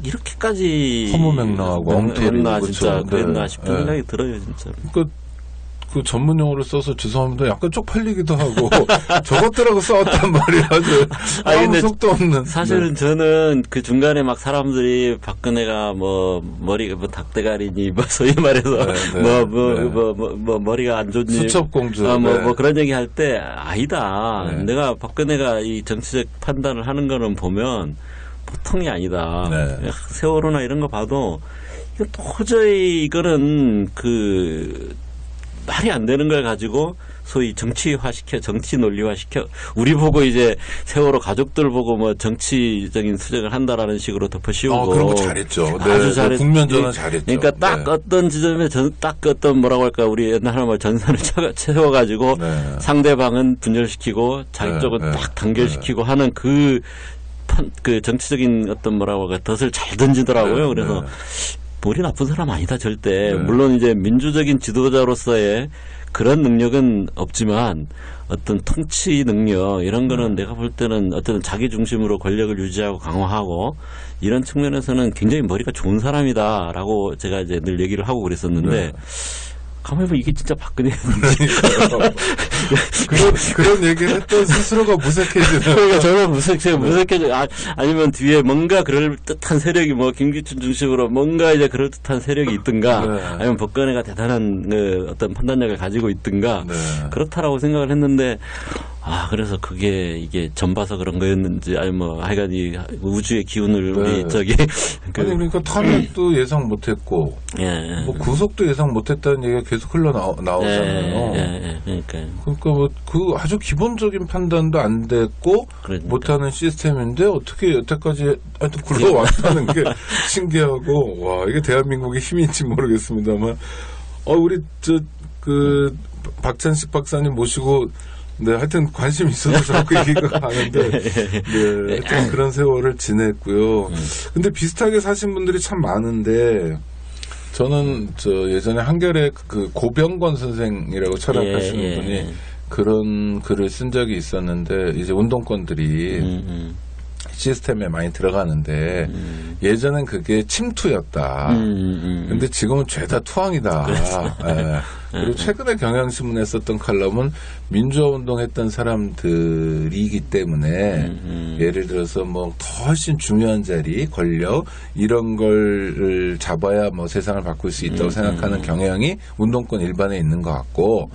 이렇게까지 허무맹랑하고 엉터리고 진짜 그쵸? 그랬나 네. 싶은 네. 생각이 들어요, 진짜. 그 전문 용어를 써서 죄송합니다. 약간 쪽팔리기도 하고 저것들하고 싸웠단 말이야. 아주 아무 근데 속도 없는. 사실은 저는 그 중간에 막 사람들이 박근혜가 뭐 머리가 뭐 닭대가리니 뭐 소위 말해서 머리가 안 좋니 수첩공주. 뭐 그런 얘기 할 때 아니다. 네. 내가 박근혜가 이 정치적 판단을 하는 거는 보면 보통이 아니다. 네. 세월호나 이런 거 봐도 이거 도저히 이거는 말이 안 되는 걸 가지고 소위 정치화시켜, 정치 논리화시켜, 우리 보고 이제 세월호 가족들 보고 뭐 정치적인 수정을 한다라는 식으로 덮어씌우고. 그런 거 잘했죠. 네, 아주 잘했죠. 국면전은 잘했죠. 그러니까 딱 네. 어떤 지점에 딱 어떤 뭐라고 할까, 우리 옛날 말 전선을 채워가지고 네. 상대방은 분열시키고 자기 네, 쪽은 네, 딱 단결시키고 하는 그 정치적인 어떤 뭐라고 할까, 덫을 잘 던지더라고요. 네, 그래서 네. 머리 나쁜 사람 아니다 절대. 네. 물론 이제 민주적인 지도자로서의 그런 능력은 없지만 어떤 통치 능력 이런 거는 내가 볼 때는 어떤 자기 중심으로 권력을 유지하고 강화하고 이런 측면에서는 굉장히 머리가 좋은 사람이다라고 제가 이제 늘 얘기를 하고 그랬었는데 네. 가만히 보면 이게 진짜 박근혜였는데 그런 얘기를 했던 스스로가 무색해지는. 그러니까 저는 무색해져. 아니면 뒤에 뭔가 그럴 듯한 세력이 뭐 김기춘 중심으로 뭔가 이제 그럴 듯한 세력이 있든가, 네. 아니면 박근혜가 대단한 어떤 판단력을 가지고 있든가, 네. 그렇다라고 생각을 했는데, 그래서 이게 전봐서 그런 거였는지, 아니 뭐 하여간 이 우주의 기운을 네. 우리 저기 아니 그러니까 탄핵도 예상 못했고, 예. 뭐 구속도 예상 못했다는 얘기가 계속 나오잖아요. 그러니까요. 그러니까 뭐 그 아주 기본적인 판단도 안 됐고 그러니까. 못하는 시스템인데 어떻게 여태까지 하여튼 굴러왔다는 게 신기하고, 와 이게 대한민국의 힘인지 모르겠습니다만, 우리 박찬식 박사님 모시고. 네, 하여튼 관심 있어서 자꾸 얘기가 가는데, 네, 하여튼 그런 세월을 지냈고요. 근데 비슷하게 사신 분들이 참 많은데, 저는 예전에 한겨레 그 고병권 선생이라고 철학하시는 분이 그런 글을 쓴 적이 있었는데, 이제 운동권들이 시스템에 많이 들어가는데, 예전엔 그게 침투였다. 근데 지금은 죄다 투항이다. 예. 그리고 최근에 경향신문에 썼던 칼럼은 민주화 운동했던 사람들이기 때문에 예를 들어서 뭐 더 훨씬 중요한 자리, 권력 이런 걸 잡아야 뭐 세상을 바꿀 수 있다고 생각하는 경향이 운동권 일반에 있는 것 같고,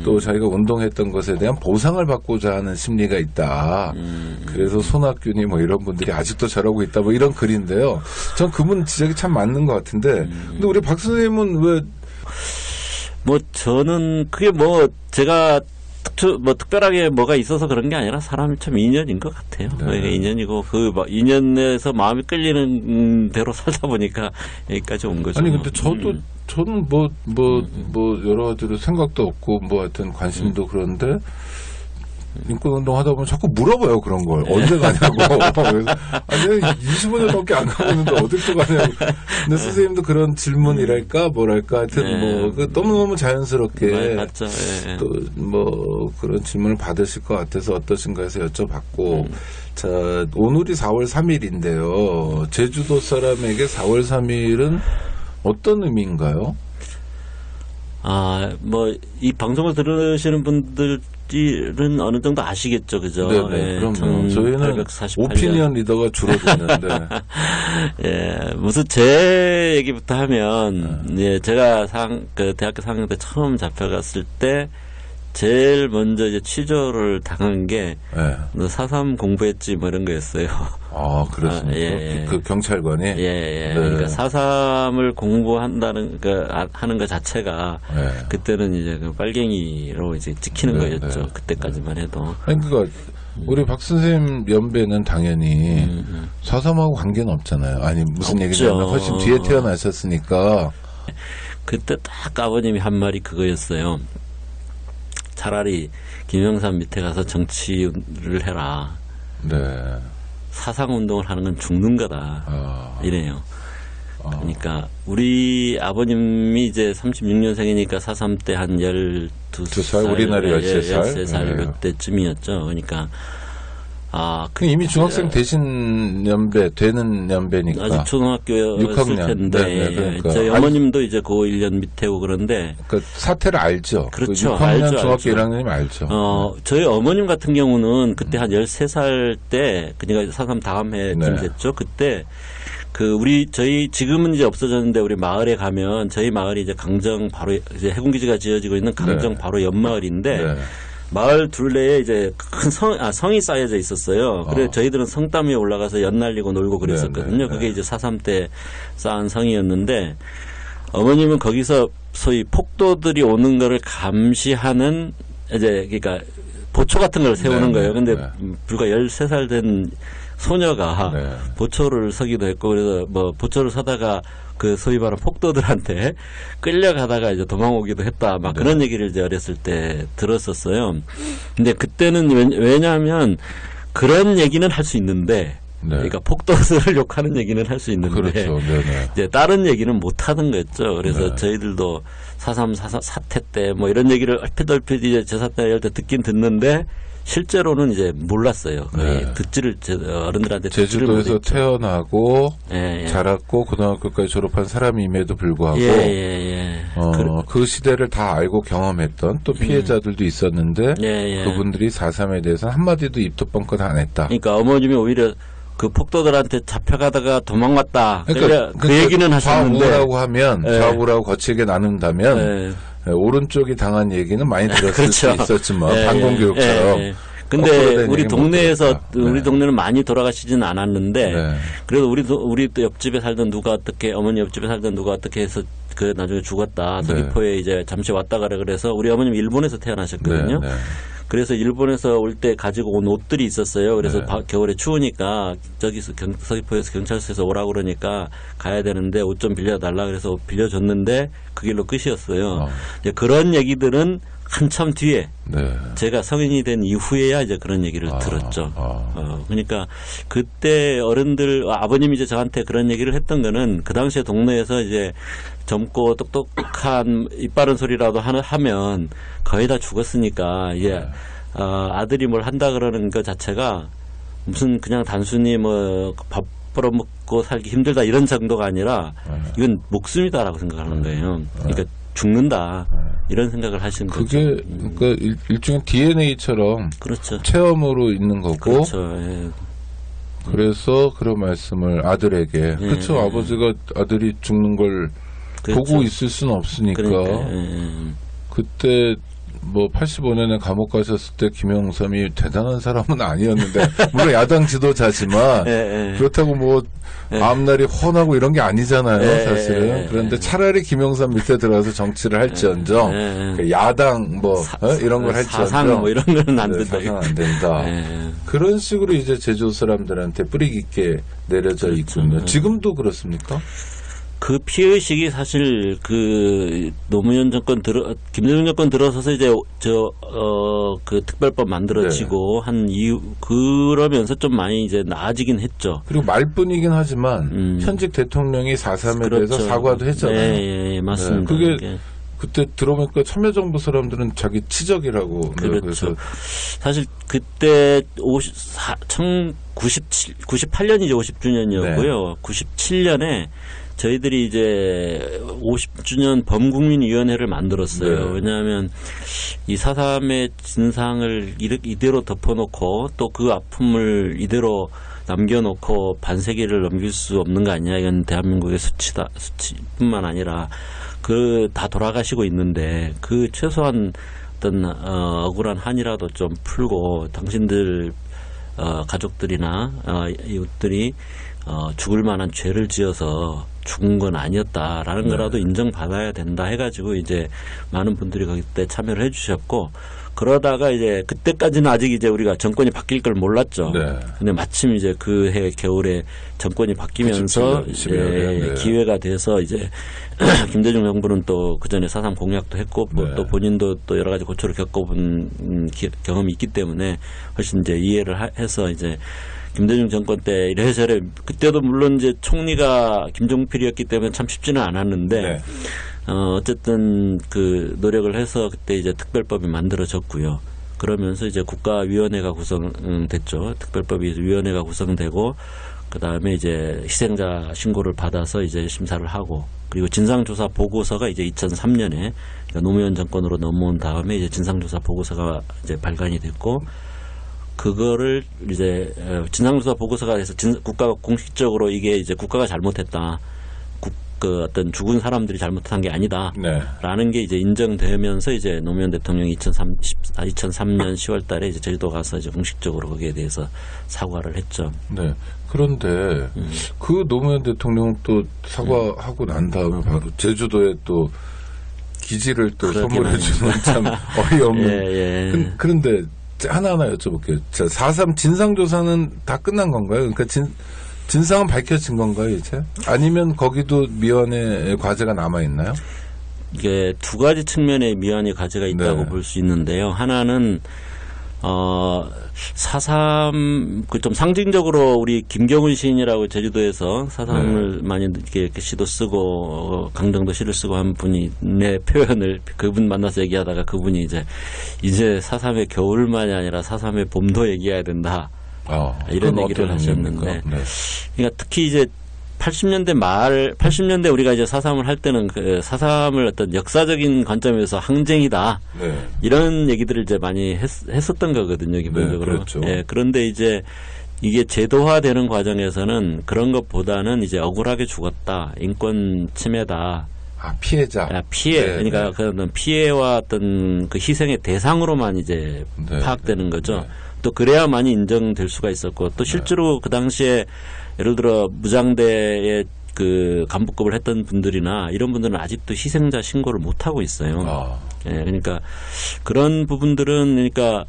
또 자기가 운동했던 것에 대한 보상을 받고자 하는 심리가 있다. 그래서 손학균이 뭐 이런 분들이 아직도 저러고 있다. 뭐 이런 글인데요. 전 그분 지적이 참 맞는 것 같은데, 근데 우리 박 선생님은 왜? 뭐 저는 그게 뭐 제가 특별하게 뭐가 있어서 그런 게 아니라 사람이 참 인연인 것 같아요. 네. 인연이고 인연에서 마음이 끌리는 대로 살다 보니까 여기까지 온 거죠. 아니 근데 저는 뭐 여러 가지로 생각도 없고 뭐 하여튼 관심도 그런데. 인권운동 하다 보면 자꾸 물어봐요, 그런 걸. 언제 가냐고. 그래서, 아니, 25년밖에 안 가고 있는데 어딜 또 가냐고. 근데 선생님도 그런 질문이랄까, 뭐랄까, 하여튼 너무너무 자연스럽게. 맞죠. 또, 그런 질문을 받으실 것 같아서 어떠신가 해서 여쭤봤고. 자, 오늘이 4월 3일인데요. 제주도 사람에게 4월 3일은 어떤 의미인가요? 이 방송을 들으시는 분들은 어느 정도 아시겠죠, 그죠? 네네, 그럼요. 저희는 오피니언 리더가 주로 듣는데. 무슨 제 얘기부터 하면, 제가 대학교 4학년 때 처음 잡혀갔을 때, 제일 먼저 이제 취조를 당한 게, 4.3 공부했지, 뭐 이런 거였어요. 그렇습니까? 그 경찰관이? 네. 그러니까 4.3을 공부한다는, 하는 것 자체가, 그때는 이제 빨갱이로 이제 찍히는 거였죠. 그때까지만 해도. 그러니까, 우리 박 선생님 연배는 당연히 4.3하고 관계는 없잖아요. 아니, 무슨 얘기냐면 훨씬 뒤에 태어나셨으니까. 그때 딱 아버님이 한 말이 그거였어요. 차라리 김영삼 밑에 가서 정치를 해라. 네. 사상 운동을 하는 건 죽는 거다. 이래요. 그러니까 우리 아버님이 이제 36년생이니까 4.3 때 한 12살, 우리나라 13살. 13살 그때쯤이었죠. 그러니까 이미 중학생 되신 되는 연배니까. 아직 초등학교였을 6학년. 텐데. 네, 그러니까. 저희 어머님도 이제 고 1년 밑에고 그런데. 그 사태를 알죠. 그렇죠. 6학년 알죠, 중학교 알죠. 1학년이면 알죠. 저희 어머님 같은 경우는 그때 한 13살 때, 그러니까 4.3 다음 해쯤 네. 됐죠. 그때 저희 지금은 이제 없어졌는데 우리 마을에 가면 저희 마을이 이제 강정 바로 이제 해군기지가 지어지고 있는 강정 네. 바로 옆 마을인데 네. 마을 둘레에 이제 큰 성이 쌓여져 있었어요. 그래서 저희들은 성담 위에 올라가서 연날리고 놀고 그랬었거든요. 네, 네, 그게 이제 4.3 때 쌓은 성이었는데 어머님은 거기서 소위 폭도들이 오는 거를 감시하는 이제 그러니까 보초 같은 걸 세우는 네, 거예요. 근데 네. 불과 13살 된 소녀가 네. 보초를 서기도 했고 그래서 뭐 보초를 서다가 그 소위 말하는 폭도들한테 끌려가다가 이제 도망오기도 했다. 막 그런 얘기를 이제 어렸을 때 들었었어요. 근데 그때는 왜냐하면 그런 얘기는 할 수 있는데 그러니까 폭도들을 욕하는 얘기는 할 수 있는데 그렇죠. 네네. 이제 다른 얘기는 못 하는 거였죠. 그래서 저희들도 4.3 사태 때 뭐 이런 얘기를 얼핏 이제 제사 때 할 때 듣긴 듣는데 실제로는 이제 몰랐어요. 듣지를 어른들한테 듣지를 제주도에서 못했죠. 태어나고 예. 자랐고 고등학교까지 졸업한 사람임에도 불구하고 그 시대를 다 알고 경험했던 또 피해자들도 있었는데 그분들이 4.3에 대해서는 한마디도 입도 뻥끗 안 했다. 그러니까 어머님이 오히려 그 폭도들한테 잡혀가다가 도망왔다. 그러니까 그 얘기는 하셨는데 좌우라고 하면 좌우라고 거칠게 나눈다면 오른쪽이 당한 얘기는 많이 들었을 그렇죠. 수 있었지만 방공교육처럼. 근데 우리 동네에서 네. 우리 동네는 많이 돌아가시지는 않았는데 네. 그래도 우리 또 옆집에 살던 누가 어떻게 어머니 옆집에 살던 누가 어떻게 해서 그 나중에 죽었다. 서귀포에 이제 잠시 왔다 가라 그래서 우리 어머님 일본에서 태어나셨거든요. 네. 그래서 일본에서 올 때 가지고 온 옷들이 있었어요. 그래서 겨울에 추우니까 저기서 서귀포에서 경찰서에서 오라고 그러니까 가야 되는데 옷 좀 빌려달라 그래서 빌려줬는데 그 길로 끝이었어요. 이제 그런 얘기들은 한참 뒤에 제가 성인이 된 이후에야 이제 그런 얘기를 들었죠. 그러니까 그때 어른들 아버님이 이제 저한테 그런 얘기를 했던 거는 그 당시에 동네에서 이제 젊고 똑똑한 이빠른 소리라도 하면 거의 다 죽었으니까 이제 아들이 뭘 한다 그러는 것 자체가 무슨 그냥 단순히 뭐 밥 벌어먹고 살기 힘들다 이런 정도가 아니라 이건 목숨이다라고 생각하는 거예요. 그러니까 죽는다 이런 생각을 하시는 거죠. 그게 그러니까 일종의 DNA처럼 그렇죠. 체험으로 있는 거고 그렇죠. 그래서 그런 말씀을 아들에게 그렇죠. 아버지가 아들이 죽는 걸 그렇죠. 보고 있을 수는 없으니까 그때 뭐 85년에 감옥 가셨을 때 김영삼이 대단한 사람은 아니었는데 물론 야당 지도자지만 그렇다고 뭐 앞날이 훤하고 이런 게 아니잖아요, 사실은. 그런데 차라리 김영삼 밑에 들어가서 정치를 할지언정 야당 뭐 이런 걸 할지언정 사상 뭐 이런 거는 안 된다. 사상 안 된다. 그런 식으로 이제 제주 사람들한테 뿌리 깊게 내려져 있군요. 지금도 그렇습니까? 그 피해의식이 사실 그 노무현 정권 김대중 정권 들어서서 이제 그 특별법 만들어지고 한 이후 그러면서 좀 많이 이제 나아지긴 했죠. 그리고 말뿐이긴 하지만 현직 대통령이 4.3에 대해서 사과도 했잖아요. 맞습니다. 그게 그때 들어보니까 참여정부 사람들은 자기 치적이라고. 그렇죠. 사실 그때 98년이 이제 50주년이었고요. 97년에 저희들이 이제 50주년 범국민위원회를 만들었어요. 왜냐하면 이 4.3의 진상을 이대로 덮어놓고 또 그 아픔을 이대로 남겨놓고 반세기를 넘길 수 없는 거 아니냐. 이건 대한민국의 수치뿐만 아니라 다 돌아가시고 있는데 그 최소한 어떤 억울한 한이라도 좀 풀고 당신들 가족들이나 이웃들이 죽을 만한 죄를 지어서 죽은 건 아니었다라는 거라도 인정받아야 된다 해가지고 이제 많은 분들이 거기 때 참여를 해주셨고 그러다가 이제 그때까지는 아직 이제 우리가 정권이 바뀔 걸 몰랐죠. 근데 마침 이제 그 해 겨울에 정권이 바뀌면서 97년, 기회가 돼서 이제 김대중 정부는 또 그 전에 4.3 공약도 했고 또 본인도 또 여러 가지 고초를 겪어본 경험이 있기 때문에 훨씬 이제 이해를 해서 이제 김대중 정권 때 이래저래 그때도 물론 이제 총리가 김종필이었기 때문에 참 쉽지는 않았는데 네. 어쨌든 그 노력을 해서 그때 이제 특별법이 만들어졌고요. 그러면서 이제 국가위원회가 구성됐죠. 특별법이 위원회가 구성되고 그 다음에 이제 희생자 신고를 받아서 이제 심사를 하고 그리고 진상조사 보고서가 이제 2003년에 그러니까 노무현 정권으로 넘어온 다음에 이제 진상조사 보고서가 이제 발간이 됐고 그거를 이제 진상조사 보고서가 돼서 국가가 공식적으로 이게 이제 국가가 잘못했다. 그 어떤 죽은 사람들이 잘못한 게 아니다라는 게 이제 인정되면서 이제 노무현 대통령이 2003년 10월 달에 이제 제주도 가서 이제 공식적으로 거기에 대해서 사과를 했죠. 네. 그런데 그 노무현 대통령 또 사과하고 난 다음에 바로 제주도에 또 기지를 또 선물해 주는 참 어이없는. 예. 그런데 하나하나 여쭤볼게요. 자, 4.3 진상조사는 다 끝난 건가요? 그러니까 진상은 밝혀진 건가요, 이제? 아니면 거기도 미완의 과제가 남아있나요? 이게 두 가지 측면의 미완의 과제가 있다고 네. 볼 수 있는데요. 하나는, 4.3, 그 좀 상징적으로 우리 김경훈 시인이라고 제주도에서 4.3을 많이 이렇게 시도 쓰고, 강정도 시를 쓰고 한 분이 내 표현을 그분 만나서 얘기하다가 그분이 이제 4.3의 겨울만이 아니라 4.3의 봄도 얘기해야 된다. 이런 얘기를 하셨는데, 네. 그러니까 특히 이제 80년대 우리가 이제 4.3을 할 때는 그 4.3을 어떤 역사적인 관점에서 항쟁이다. 네. 이런 얘기들을 이제 많이 했었던 거거든요, 기본적으로. 네, 그렇죠. 예, 그런데 이제 이게 제도화되는 과정에서는 그런 것보다는 이제 억울하게 죽었다, 인권 침해다. 피해자. 피해. 네, 그러니까 그런 피해와 어떤 그 희생의 대상으로만 이제 네, 파악되는 거죠. 네. 또 그래야만이 인정될 수가 있었고 또 실제로 그 당시에 예를 들어 무장대에 그 간부급을 했던 분들이나 이런 분들은 아직도 희생자 신고를 못 하고 있어요. 예, 그러니까 그런 부분들은 그러니까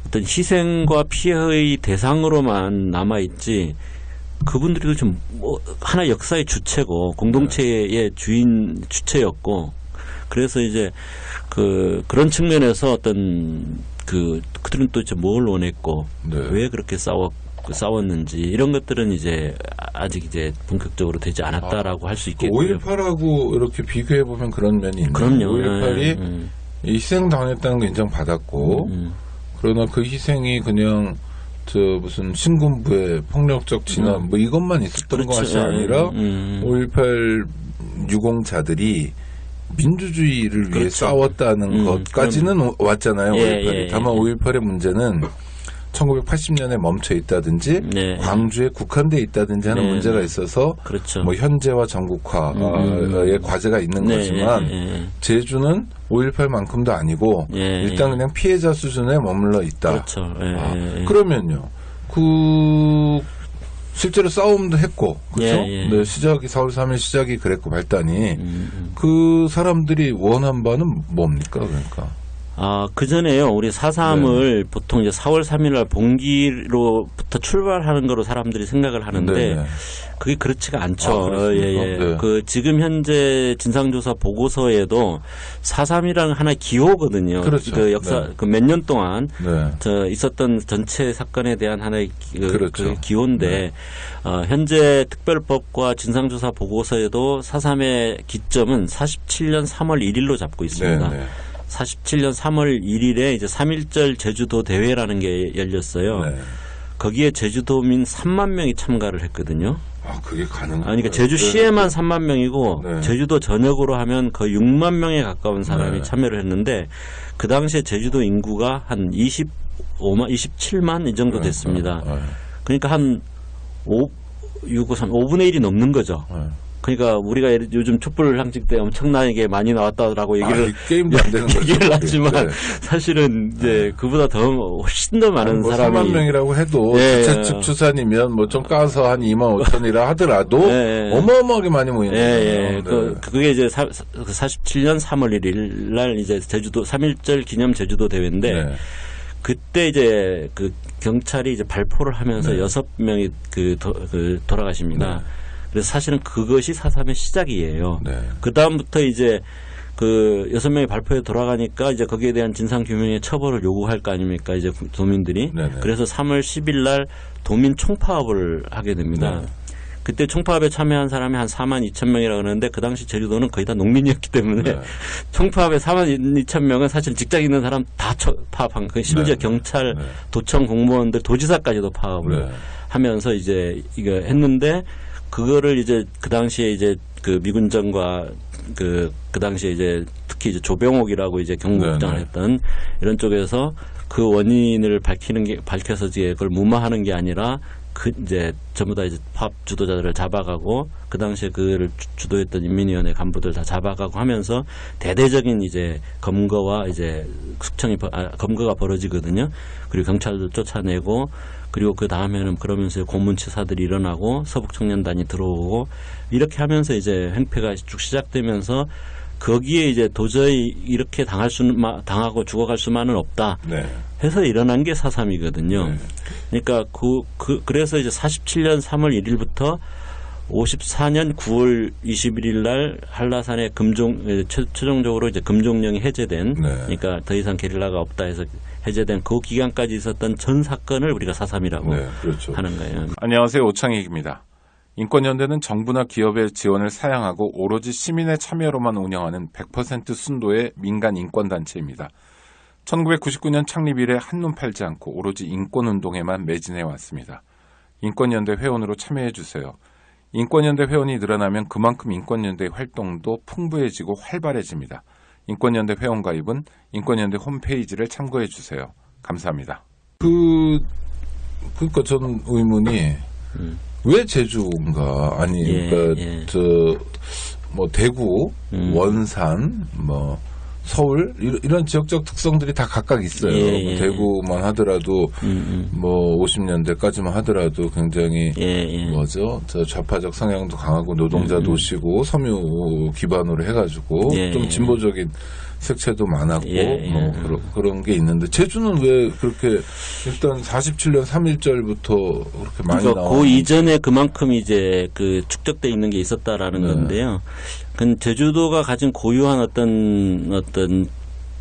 어떤 희생과 피해의 대상으로만 남아 있지. 그분들도 좀 뭐 하나 역사의 주체고 공동체의 주체였고 그래서 이제 그런 측면에서 어떤 그들은 또 이제 뭘 원했고 왜 그렇게 싸웠는지 이런 것들은 이제 아직 이제 본격적으로 되지 않았다라고 할 수 있겠고요. 5.18하고 이렇게 비교해 보면 그런 면이 있네요. 그럼요. 5.18이 희생당했다는 거 인정받았고 그러나 그 희생이 그냥 무슨 신군부의 폭력적 진압 뭐 이것만 있었던 것이 아니라 5.18 유공자들이 민주주의를 위해 싸웠다는 것까지는 왔잖아요. 5.18이. 다만 5.18의 문제는 1980년에 멈춰 있다든지 광주에 국한돼 있다든지 하는 문제가 있어서 그렇죠. 뭐 현재와 전국화의 과제가 있는 거지만 제주는 5.18만큼도 아니고 일단 그냥 피해자 수준에 머물러 있다. 그렇죠. 그러면요. 실제로 싸움도 했고, 그렇죠? 네, 시작이 4월 3일 시작이 그랬고 발단이 그 사람들이 원한 바는 뭡니까, 그러니까? 그 전에요. 우리 4.3을 보통 이제 4월 3일 날 봉기로부터 출발하는 거로 사람들이 생각을 하는데 그게 그렇지가 않죠. 그 지금 현재 진상조사 보고서에도 4.3이라는 하나의 기호거든요. 그렇죠. 그 역사 그 몇 년 동안 있었던 전체 사건에 대한 하나의 그 기호인데 현재 특별법과 진상조사 보고서에도 4.3의 기점은 47년 3월 1일로 잡고 있습니다. 47년 3월 1일에 이제 3.1절 제주도 대회라는 게 열렸어요. 거기에 제주도민 3만 명이 참가를 했거든요. 그게 가능한가요? 그러니까 제주시에만 3만 명이고 제주도 전역으로 하면 거의 6만 명에 가까운 사람이 참여를 했는데 그 당시에 제주도 인구가 한 27만 이 정도 됐습니다. 그러니까 한 5분의 1이 넘는 거죠. 그러니까 우리가 요즘 촛불 상징 때 엄청나게 많이 나왔다라고 게임도 안 되는 얘기를 하지만 사실은 이제 그보다 더 훨씬 더 많은 사람이 3만 명이라고 해도 주최측 추산이면 뭐 좀 까서 한 2만 5천이라 하더라도 어마어마하게 많이 모이는 거예요. 그게 이제 47년 3월 1일 날 이제 제주도 3.1절 기념 제주도 대회인데 그때 이제 그 경찰이 이제 발포를 하면서 6명이 돌아가십니다. 그래서 사실은 그것이 4.3의 시작이에요. 그 다음부터 이제 그 6명이 발표에 돌아가니까 이제 거기에 대한 진상 규명의 처벌을 요구할 거 아닙니까? 이제 도민들이. 네네. 그래서 3월 10일 날 도민 총파업을 하게 됩니다. 네. 그때 총파업에 참여한 사람이 한 4만 2천 명이라고 그러는데 그 당시 제주도는 거의 다 농민이었기 때문에 네. 총파업에 4만 2천 명은 사실 직장 있는 사람 다 파업한 거. 심지어 네. 경찰, 네. 도청 공무원들, 도지사까지도 파업을 네. 하면서 이제 이거 했는데 그거를 이제 그 당시에 이제 그 미군정과 그 당시에 이제 특히 이제 조병옥이라고 이제 경무국장을 네, 네. 했던 이런 쪽에서 그 원인을 밝혀서 이제 그걸 무마하는 게 아니라 그 이제 전부 다 이제 파업 주도자들을 잡아가고 그 당시에 그를 주도했던 인민위원회 간부들 다 잡아가고 하면서 대대적인 이제 검거와 이제 검거가 벌어지거든요. 그리고 경찰들 쫓아내고 그리고 그 다음에는 그러면서 고문치사들이 일어나고 서북청년단이 들어오고 이렇게 하면서 이제 행패가 쭉 시작되면서 거기에 이제 도저히 이렇게 당하고 죽어갈 수만은 없다. 네. 해서 일어난 게 4.3이거든요. 네. 그러니까 그래서 이제 47년 3월 1일부터 54년 9월 21일 날 한라산에 최종적으로 이제 금종령이 해제된, 네. 그러니까 더 이상 게릴라가 없다 해서 해제된 그 기간까지 있었던 전 사건을 우리가 4.3이라고 네, 그렇죠. 하는 거예요. 안녕하세요. 오창익입니다. 인권연대는 정부나 기업의 지원을 사양하고 오로지 시민의 참여로만 운영하는 100% 순도의 민간 인권단체입니다. 1999년 창립 이래 한눈 팔지 않고 오로지 인권운동에만 매진해 왔습니다. 인권연대 회원으로 참여해 주세요. 인권연대 회원이 늘어나면 그만큼 인권연대 활동도 풍부해지고 활발해집니다. 인권연대 회원 가입은 인권연대 홈페이지를 참고해 주세요. 감사합니다. 그러니까 전 의문이 왜 제주인가? 아니, 그러니까 뭐 대구, 원산, 뭐 서울 이런 지역적 특성들이 다 각각 있어요. 뭐 대구만 하더라도 뭐 50년대까지만 하더라도 굉장히 뭐죠? 저 좌파적 성향도 강하고 노동자 도시고 섬유 기반으로 해가지고 좀 진보적인 색채도 많았고 뭐 그런 게 있는데 제주는 왜 그렇게 일단 47년 3.1절부터 그렇게 많이 그러니까 나오는 그 이전에 그만큼 이제 그 축적돼 있는 게 있었다라는 건데요. 그 제주도가 가진 고유한 어떤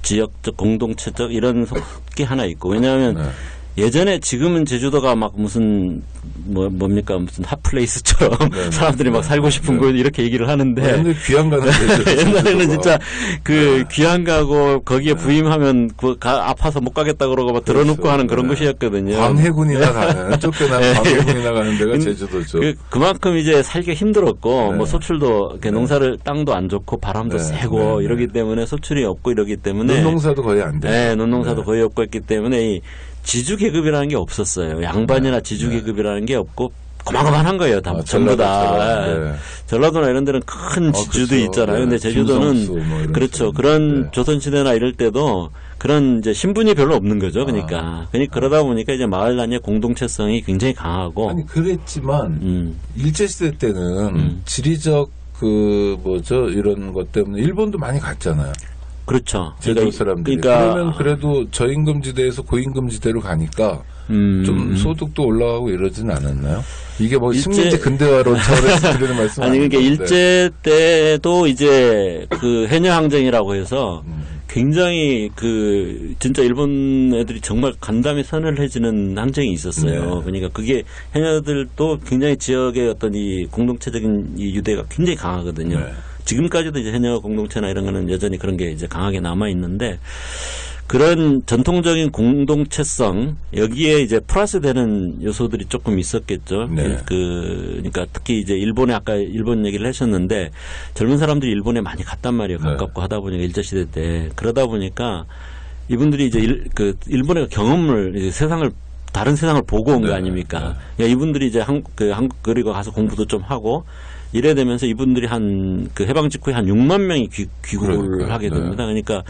지역적 공동체적 이런 게 하나 있고 왜냐하면 예전에 지금은 제주도가 막 무슨 뭡니까 무슨 핫플레이스처럼 사람들이 막 살고 싶은 곳 이렇게 얘기를 하는데 옛날에 귀양 가는 옛날에는 진짜 그 귀양 가고 거기에 부임하면 아파서 못 가겠다 그러고 막 들어눕고 하는 그런 곳이었거든요. 광해군이나 가는 쫓겨난 광해군이나 가는 데가 제주도죠. 그만큼 이제 살기가 힘들었고 뭐 소출도 이렇게 농사를 땅도 안 좋고 바람도 세고 이러기 때문에 소출이 없고 이러기 때문에 논농사도 거의 안 돼요. 네, 논농사도 거의 없고 했기 때문에 이 지주 계급이라는 게 없었어요. 양반이나 지주 계급이라는 게 없고 고만고만한 거예요. 다 전부 다. 전라도나 이런 데는 큰 지주도 그렇죠. 있잖아요. 근데 제주도는 뭐 그렇죠. 그런 조선시대나 이럴 때도 그런 이제 신분이 별로 없는 거죠. 그러니까 그러다 보니까 이제 마을 단위의 공동체성이 굉장히 강하고. 아니 그랬지만 일제 시대 때는 지리적 그 뭐죠 이런 것 때문에 일본도 많이 갔잖아요. 그렇죠. 제주 사람들이. 그러면 그래도 저임금지대에서 고임금지대로 가니까 좀 소득도 올라가고 이러진 않았나요? 이게 뭐 식민지 근대화로 저에서 드리는 말씀 아니 그러니까 일제 때도 이제 그 해녀항쟁이라고 해서 굉장히 그 진짜 일본 애들이 정말 간담이 선을 해지는 항쟁이 있었어요. 그러니까 그게 해녀들도 굉장히 지역의 어떤 이 공동체적인 이 유대가 굉장히 강하거든요. 지금까지도 이제 해녀 공동체나 이런 거는 여전히 그런 게 이제 강하게 남아 있는데 그런 전통적인 공동체성 여기에 이제 플러스되는 요소들이 조금 있었겠죠. 그러니까 특히 이제 일본에 아까 일본 얘기를 하셨는데 젊은 사람들이 일본에 많이 갔단 말이에요. 가깝고 하다 보니까 일제 시대 때 그러다 보니까 이분들이 이제 일본의 경험을 이제 다른 세상을 보고 온 거 아닙니까? 그러니까 이분들이 이제 한국 그리고 가서 공부도 좀 하고. 이래 되면서 이분들이 그 해방 직후에 한 6만 명이 귀국을 하게 됩니다. 그러니까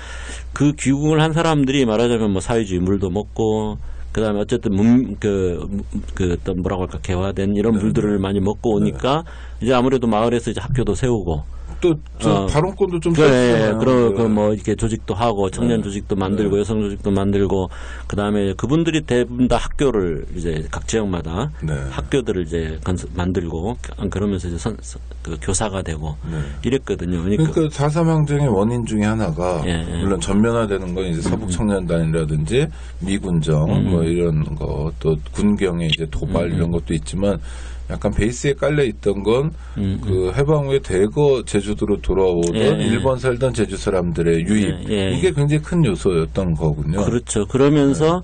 그 귀국을 한 사람들이 말하자면 뭐 사회주의 물도 먹고 그다음에 어쨌든 어떤 뭐라고 할까 개화된 이런 물들을 많이 먹고 오니까 이제 아무래도 마을에서 이제 학교도 세우고 또 발언권도 좀 그래, 썼잖아요. 그 뭐 이렇게 조직도 하고 청년 조직도 만들고 여성 조직도 만들고 그다음에 그분들이 대부분 다 학교를 이제 각 지역마다 네. 학교들을 이제 만들고 그러면서 이제 그 교사가 되고 이랬거든요. 그러니까 4.3 항쟁의 원인 중에 하나가 예. 물론 전면화되는 건 이제 서북청년단이라든지 미군정 뭐 이런 거 또 군경의 이제 도발 이런 것도 있지만 약간 베이스에 깔려 있던 건 그 해방 후에 대거 제주도로 돌아오던 일본 살던 제주 사람들의 유입 이게 굉장히 큰 요소였던 거군요. 그렇죠. 그러면서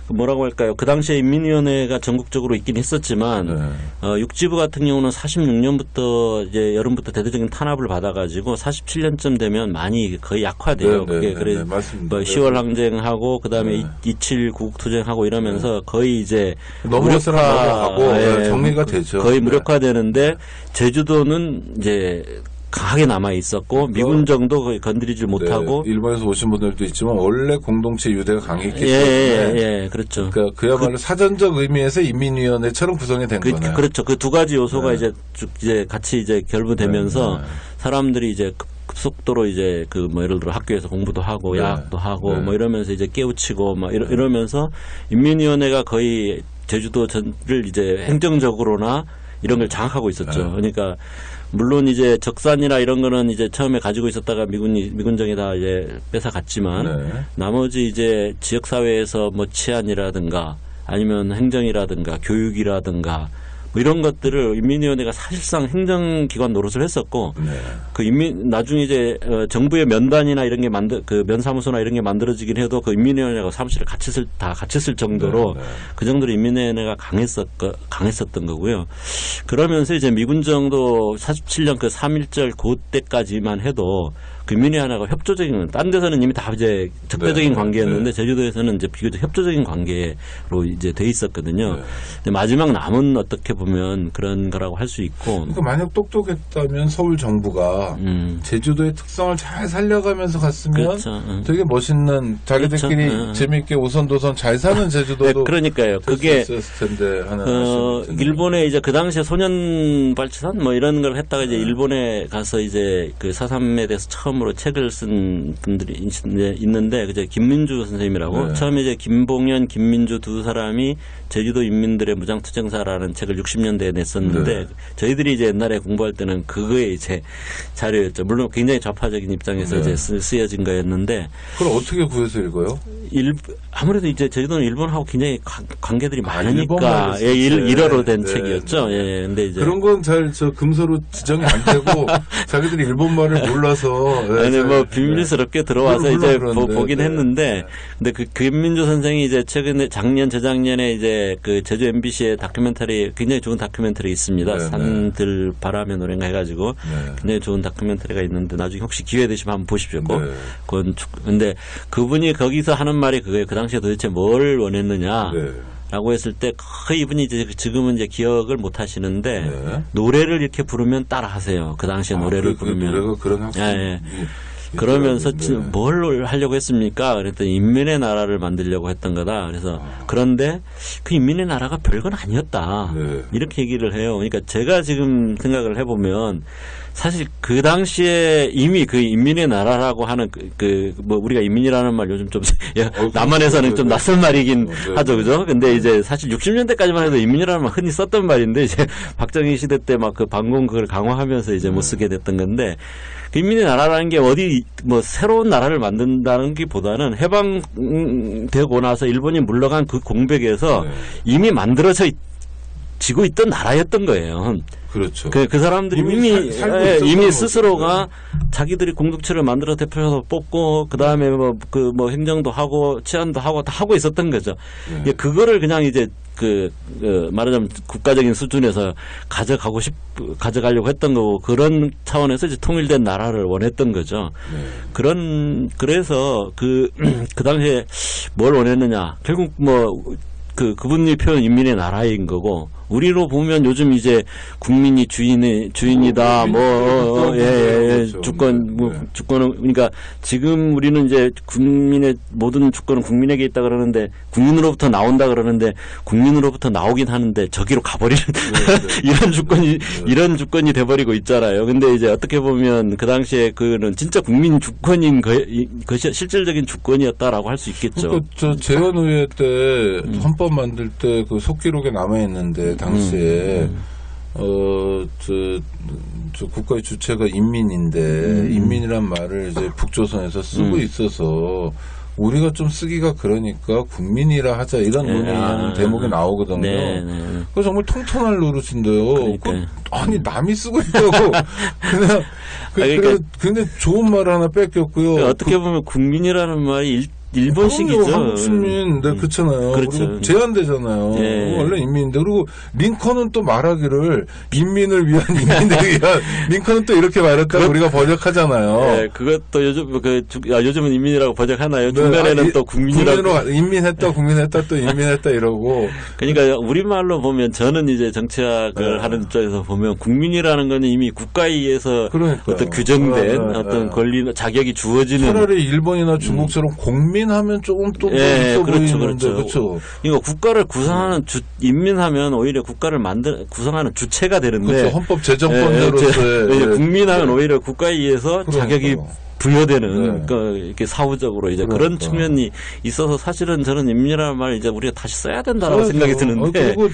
뭐라고 할까요? 그 당시에 인민위원회가 전국적으로 있긴 했었지만 육지부 같은 경우는 46년부터 이제 여름부터 대대적인 탄압을 받아가지고 47년쯤 되면 많이 거의 약화돼요. 그게 그래 맞습니다. 뭐 10월 항쟁하고 그다음에 27 구국투쟁하고 이러면서 거의 이제 넘어가고 정리가 되죠. 거의 무력화되는데 제주도는 이제 강하게 남아 있었고 미군정도 거의 건드리질 못하고 일본에서 오신 분들도 있지만 원래 공동체 유대가 강했기 때문에 그렇죠. 그러니까 그야말로 사전적 의미에서 인민위원회처럼 구성이 된 거네요. 그렇죠. 그 두 가지 요소가 이제 같이 이제 결부되면서 사람들이 이제 급속도로 이제 그 뭐 예를 들어 학교에서 공부도 하고 야학도 하고 뭐 이러면서 이제 깨우치고 막 이러면서 인민위원회가 거의 제주도 전를 이제 행정적으로나 이런 걸 장악하고 있었죠. 그러니까 물론 이제 적산이나 이런 거는 이제 처음에 가지고 있었다가 미군정이 다 이제 뺏어갔지만 나머지 이제 지역 사회에서 뭐 치안이라든가 아니면 행정이라든가 교육이라든가 뭐 이런 것들을 인민위원회가 사실상 행정기관 노릇을 했었고 그 나중에 이제 정부의 면단이나 이런 게 그 면사무소나 이런 게 만들어지긴 해도 그 인민위원회가 사무실을 같이 쓸 정도로 그 정도로 인민위원회가 강했었던 거고요. 그러면서 이제 미군정도 47년 그 3.1절 그때까지만 해도 그 인민위원회가 협조적인, 딴 데서는 이미 다 이제 적대적인 관계였는데 제주도에서는 이제 비교적 협조적인 관계로 이제 돼 있었거든요. 근데 마지막 남은 어떻게 보면 그런 거라고 할 수 있고. 그러니까 만약 똑똑했다면 서울 정부가 제주도의 특성을 잘 살려가면서 갔으면 되게 멋있는 자기들끼리 재미있게 오선도선 잘 사는 제주도도 그러니까요. 그게 텐데 하는 일본에 이제 그 당시에 소년 발치산 뭐 이런 걸 했다가 이제 일본에 가서 이제 그 4.3에 대해서 처음으로 책을 쓴 분들이 있는데 그제 김민주 선생님이라고 처음에 이제 김봉현, 김민주 두 사람이 제주도 인민들의 무장투쟁사라는 책을 60년대에 냈었는데 저희들이 이제 옛날에 공부할 때는 그거에 이제 자료였죠. 물론 굉장히 좌파적인 입장에서 이제 쓰여진 거였는데. 그걸 어떻게 구해서 읽어요? 아무래도 이제 제주도는 일본하고 굉장히 관계들이 많으니까 일어로 된 책이었죠. 근데 이제 그런 건 잘 금서로 지정이 안 되고 자기들이 일본말을 몰라서 아니 뭐 비밀스럽게 들어와서 이제 보긴 했는데 근데 그 김민주 선생이 이제 최근에 재작년에 이제 그 제주 MBC의 다큐멘터리 굉장히 좋은 다큐멘터리 있습니다. 산들 바람의 노래인가 해가지고 굉장히 좋은 다큐멘터리가 있는데 나중에 혹시 기회 되시면 한번 보십시오. 근데 그분이 거기서 하는 말이 그거예요. 그 당시에 도대체 뭘 원했느냐. 라고 했을 때 거의 이분이 이제 지금은 이제 기억을 못 하시는데 노래를 이렇게 부르면 따라 하세요. 그 당시에 노래를 부르면. 노래가 그런 학생. 그러면서 뭘 하려고 했습니까? 그랬더니 인민의 나라를 만들려고 했던 거다. 그래서 그런데 그 인민의 나라가 별건 아니었다. 이렇게 얘기를 해요. 그러니까 제가 지금 생각을 해보면 사실 그 당시에 이미 그 인민의 나라라고 하는 뭐 우리가 인민이라는 말 요즘 좀 남한에서는 좀 낯선 말이긴 하죠, 그죠? 근데 이제 사실 60년대까지만 해도 인민이라는 말 흔히 썼던 말인데 이제 박정희 시대 때 막 그 반공 그걸 강화하면서 이제 못 쓰게 됐던 건데 그 인민의 나라라는 게 어디 뭐 새로운 나라를 만든다는 게보다는 해방되고 나서 일본이 물러간 그 공백에서 이미 지고 있던 나라였던 거예요. 그렇죠. 그 사람들이 이미 스스로가 자기들이 공동체를 만들어 대표해서 뽑고 그 다음에 뭐 행정도 하고 치안도 하고 다 하고 있었던 거죠. 그거를 그냥 이제 말하자면 국가적인 수준에서 가져가려고 했던 거고 그런 차원에서 이제 통일된 나라를 원했던 거죠. 그래서 그 당시에 뭘 원했느냐. 결국 그분이 표현 인민의 나라인 거고 우리로 보면 요즘 이제 국민이 주인이다, 그렇죠. 주권, 네. 주권은, 그러니까 지금 우리는 이제 국민의 모든 주권은 국민에게 있다 그러는데 국민으로부터 나온다 그러는데 국민으로부터 나오긴 하는데 저기로 가버리는 이런 주권이 돼버리고 있잖아요. 근데 이제 어떻게 보면 그 당시에 그는 진짜 국민 주권인 것이 실질적인 주권이었다라고 할 수 있겠죠. 그러니까 저 재헌의회 때 헌법 만들 때 그 속기록에 남아 있는데 당시에 저 국가의 주체가 인민인데 인민이란 말을 이제 북조선에서 쓰고 있어서 우리가 좀 쓰기가 그러니까 국민이라 하자 이런 논의 대목이 나오거든요. 네. 그래서 정말 통통할 노릇인데요. 그러니까요. 아니 남이 쓰고 있다고 그냥 그러니까 근데 좋은 말 하나 뺏겼고요. 어떻게 보면 국민이라는 말이 일본식이죠. 한국 시민, 네, 그렇잖아요. 그렇죠. 그리고 제한되잖아요. 예. 원래 인민인데. 그리고 링컨은 또 말하기를 인민을 위한 인민에 위한 링컨은 또 이렇게 말했다고 우리가 번역하잖아요. 네, 그것도 요즘은 인민이라고 번역하나요? 중간에는 네, 또 국민이라고. 인민했다, 국민했다, 또 인민했다 이러고. 그러니까 우리말로 보면 저는 이제 정치학을 네. 하는 입장에서 보면 국민이라는 거는 이미 국가에 의해서 그러니까요. 어떤 규정된 네, 어떤 네. 권리, 자격이 주어지는. 차라리 일본이나 중국처럼 국민하면 조금 또 예, 있어 그렇죠, 보이는데, 그렇죠. 그렇죠. 그러니까 국가를 구성하는 인민하면 오히려 국가를 구성하는 주체가 되는데. 그렇죠. 헌법 제정권자로서의 국민하면 오히려 국가에 의해서 자격이 부여되는 네. 이렇게 사후적으로 이제 그런 그러니까. 측면이 있어서 사실은 저는 인민이라는 말 이제 우리가 다시 써야 된다고 생각이 드는데. 그리고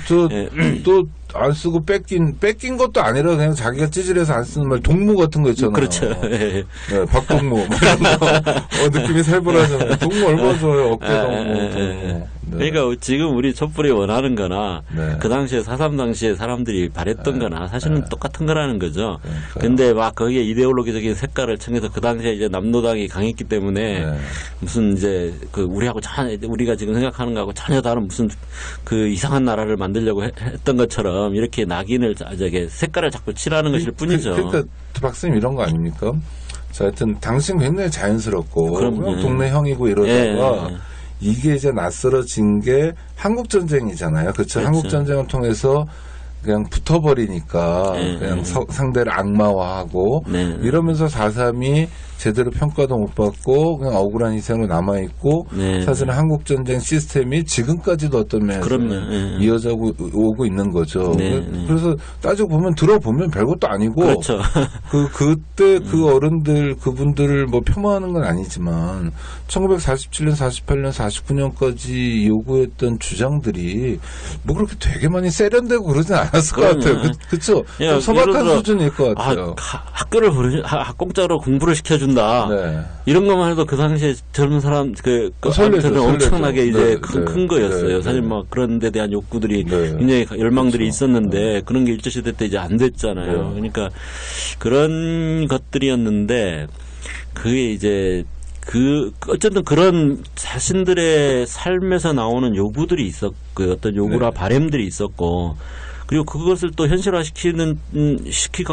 또 안 쓰고 뺏긴 것도 아니라 그냥 자기가 찌질해서 안 쓰는 말 동무 같은 거 있잖아요. 그렇죠. 예. 네, 박동무 이런 거. 느낌이 살벌하잖아요. 동무 얼마나 좋아요. 어깨 동무. 동무. 네. 그러니까 지금 우리 촛불이 원하는 거나 네. 그 당시에 4.3 당시에 사람들이 바랬던 거나 사실은 똑같은 거라는 거죠. 그러니까요. 근데 막 거기에 이데올로기적인 색깔을 청해서 그 당시에 이제 남노당이 강했기 때문에 네. 무슨 이제 우리가 지금 생각하는 거하고 전혀 다른 무슨 그 이상한 나라를 만들려고 했던 것처럼 이렇게 낙인을 저게 색깔을 자꾸 칠하는 것일 뿐이죠. 그러니까 박사님 이런 거 아닙니까? 자, 하여튼 당신 굉장히 자연스럽고 그냥 동네 형이고 이러다가 이게 이제 낯설어진 게 한국 전쟁이잖아요. 그렇죠? 한국 전쟁을 통해서 그냥 붙어버리니까 그냥 상대를 악마화하고 이러면서 4.3이 제대로 평가도 못 받고 그냥 억울한 희생으로 남아있고 사실은 한국전쟁 시스템이 지금까지도 어떤 면에서 이어져 오고 있는 거죠. 그래서 따지고 보면 들어보면 별것도 아니고 그렇죠. 그때 그 어른들 그분들을 뭐 폄하하는 건 아니지만 1947년 48년 49년까지 요구했던 주장들이 뭐 그렇게 되게 많이 세련되고 그러진 않았을 것 같아요. 그렇죠? 좀 소박한 수준일 것 같아요. 학교를 공짜로 공부를 시켜준다. 네. 이런 것만 해도 그 당시에 젊은 사람 설레죠. 엄청나게 이제 네, 큰 거였어요. 네, 사실 네. 뭐 그런 데 대한 욕구들이 굉장히 열망들이 그렇죠. 있었는데 그런 게 일제시대 때 이제 안 됐잖아요. 그러니까 그런 것들이었는데 그게 이제 어쨌든 그런 자신들의 삶에서 나오는 요구들이 있었고 어떤 요구나 바램들이 있었고 그리고 그것을 또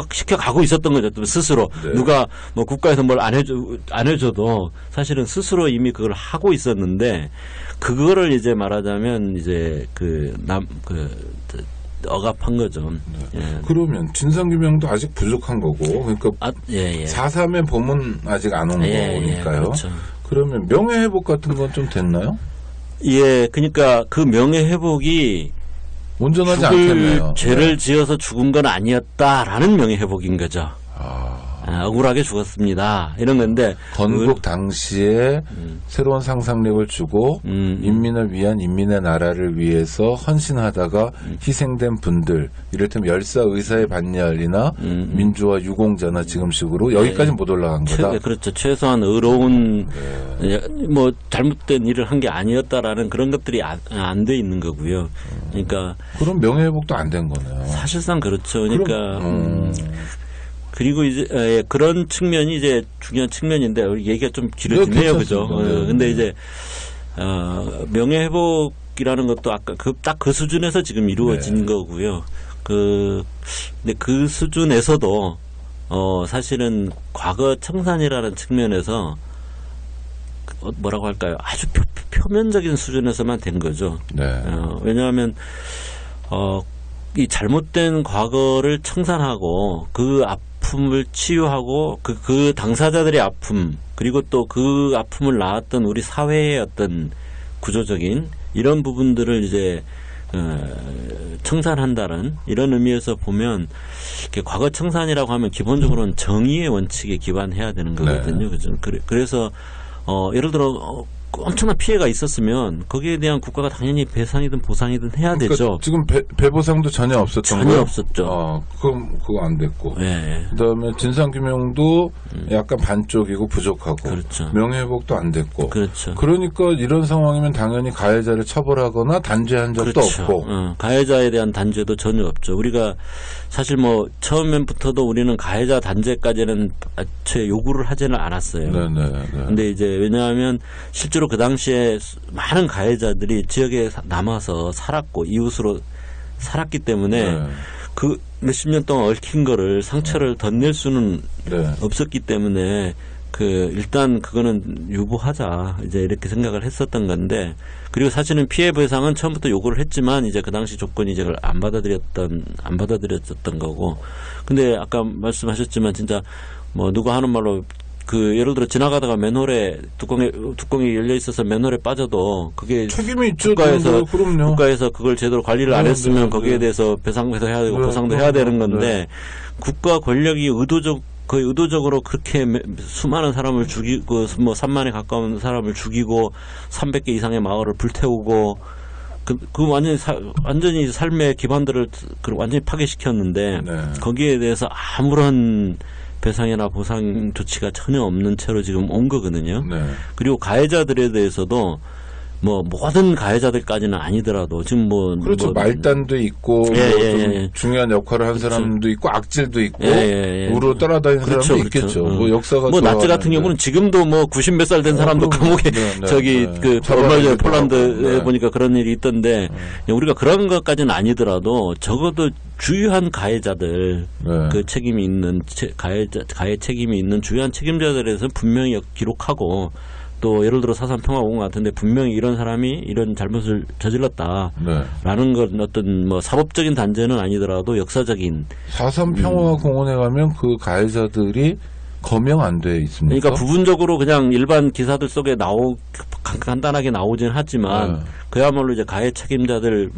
시켜가고 있었던 거죠. 또 스스로. 누가 뭐 국가에서 뭘 안 해줘도 사실은 스스로 이미 그걸 하고 있었는데 그거를 이제 말하자면 이제 억압한 거죠. 예. 그러면 진상규명도 아직 부족한 거고 그러니까 4.3의 봄은 아직 안 온 거니까요. 그렇죠. 그러면 명예회복 같은 건 좀 됐나요? 예, 그러니까 그 명예회복이 온전하지 않겠네요. 죄를 지어서 죽은 건 아니었다라는 명예회복인 거죠. 억울하게 죽었습니다. 이런 건데 건국 당시에 새로운 상상력을 주고 인민을 위한 인민의 나라를 위해서 헌신하다가 희생된 분들 이를테면 열사 의사의 반열이나 민주화 유공자나 지금식으로 여기까지는 못 올라간 거다. 그렇죠. 최소한 의로운 뭐 잘못된 일을 한 게 아니었다라는 그런 것들이 안 돼 있는 거고요. 그러니까 그럼 명예회복도 안 된 거네요. 사실상 그렇죠. 그러니까 그리고 이제 그런 측면이 이제 중요한 측면인데 얘기가 좀 길어지네요, 그죠? 근데 이제 명예회복이라는 것도 아까 딱 그 수준에서 지금 이루어진 거고요. 근데 그 수준에서도 사실은 과거 청산이라는 측면에서 뭐라고 할까요? 아주 표면적인 수준에서만 된 거죠. 왜냐하면 이 잘못된 과거를 청산하고 그 아픔을 치유하고 그 당사자들의 아픔 그리고 또 그 아픔을 낳았던 우리 사회의 어떤 구조적인 이런 부분들을 이제 청산한다는 이런 의미에서 보면 과거 청산이라고 하면 기본적으로는 정의의 원칙에 기반해야 되는 거거든요. 그죠? 그래서 예를 들어 엄청난 피해가 있었으면 거기에 대한 국가가 당연히 배상이든 보상이든 해야 그러니까 되죠. 지금 배보상도 전혀 없었던 전혀 거예요? 없었죠. 그거 안 됐고. 네. 그다음에 진상규명도 약간 반쪽이고 부족하고. 그렇죠. 명예회복도 안 됐고. 그렇죠. 그러니까 이런 상황이면 당연히 가해자를 처벌하거나 단죄한 적도 그렇죠. 없고. 가해자에 대한 단죄도 전혀 없죠. 우리가 사실 뭐 처음부터도 우리는 가해자 단죄까지는 애초에 요구를 하지는 않았어요. 네네. 근데 이제 왜냐하면 실제로 그 당시에 많은 가해자들이 지역에 남아서 살았고 이웃으로 살았기 때문에 네. 그 몇십 년 동안 얽힌 거를 상처를 덧낼 수는 네. 없었기 때문에 일단 그거는 유보하자 이제 이렇게 생각을 했었던 건데 그리고 사실은 피해 보상은 처음부터 요구를 했지만 이제 그 당시 조건이 이제 그걸 안 받아들였었던 거고 근데 아까 말씀하셨지만 진짜 뭐 누가 하는 말로 예를 들어 지나가다가 맨홀에 뚜껑이 열려 있어서 맨홀에 빠져도 그게 책임이 있죠. 그럼요. 국가에서 그걸 제대로 관리를 안 했으면 거기에 대해서 배상도 해야 되고 보상도 해야 되는 건데 국가 권력이 거의 의도적으로 그렇게 수많은 사람을 죽이고 뭐 3만에 가까운 사람을 죽이고 300개 이상의 마을을 불태우고 완전히 삶의 기반들을 완전히 파괴시켰는데 거기에 대해서 아무런 배상이나 보상 조치가 전혀 없는 채로 지금 온 거거든요. 그리고 가해자들에 대해서도 뭐 모든 가해자들까지는 아니더라도 지금 그렇죠. 말단도 있고 좀 중요한 역할을 한 사람도 있고 악질도 있고 우로 따라다니는 사람도 있겠죠. 뭐 역사가 나치 같은 경우는 지금도 90 몇 살 된 사람도 감옥에 얼마 전에 폴란드에 보니까 그런 일이 있던데 우리가 그런 것까지는 아니더라도 적어도 주요한 가해자들 그 책임이 있는 가해 책임이 있는 주요한 책임자들에 대해서 분명히 기록하고 또 예를 들어 사삼평화공원 같은데 분명히 이런 사람이 이런 잘못을 저질렀다라는 건 어떤 사법적인 단죄는 아니더라도 역사적인 사삼평화공원에 가면 그 가해자들이 거명 안 돼 있습니까? 그러니까 부분적으로 그냥 일반 기사들 속에 간단하게 나오진 하지만 그야말로 이제 가해 책임자들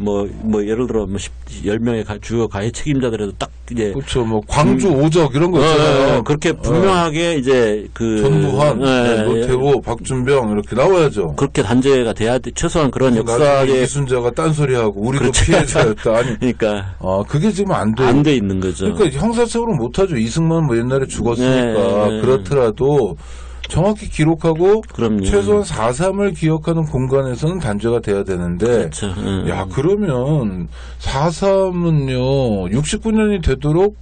예를 들어 10명의 주요 가해 책임자들에도 딱 이제 그렇죠. 광주 오적 이런 거 있잖아요. 그렇게 분명하게 이제 전두환, 노태우, 박준병 이렇게 나와야죠. 그렇게 단죄가 돼야 돼. 최소한 그런 역사의 이순자가 딴소리하고 우리도 그렇죠. 피해자였다. 아니, 그러니까 그게 지금 안 돼 있는 거죠. 그러니까 형사적으로 못하죠. 이승만 옛날에 죽었으니까 그렇더라도 정확히 기록하고 그럼요. 최소한 4.3을 기억하는 공간에서는 단죄가 돼야 되는데 그렇죠. 그러면 4.3은요 69년이 되도록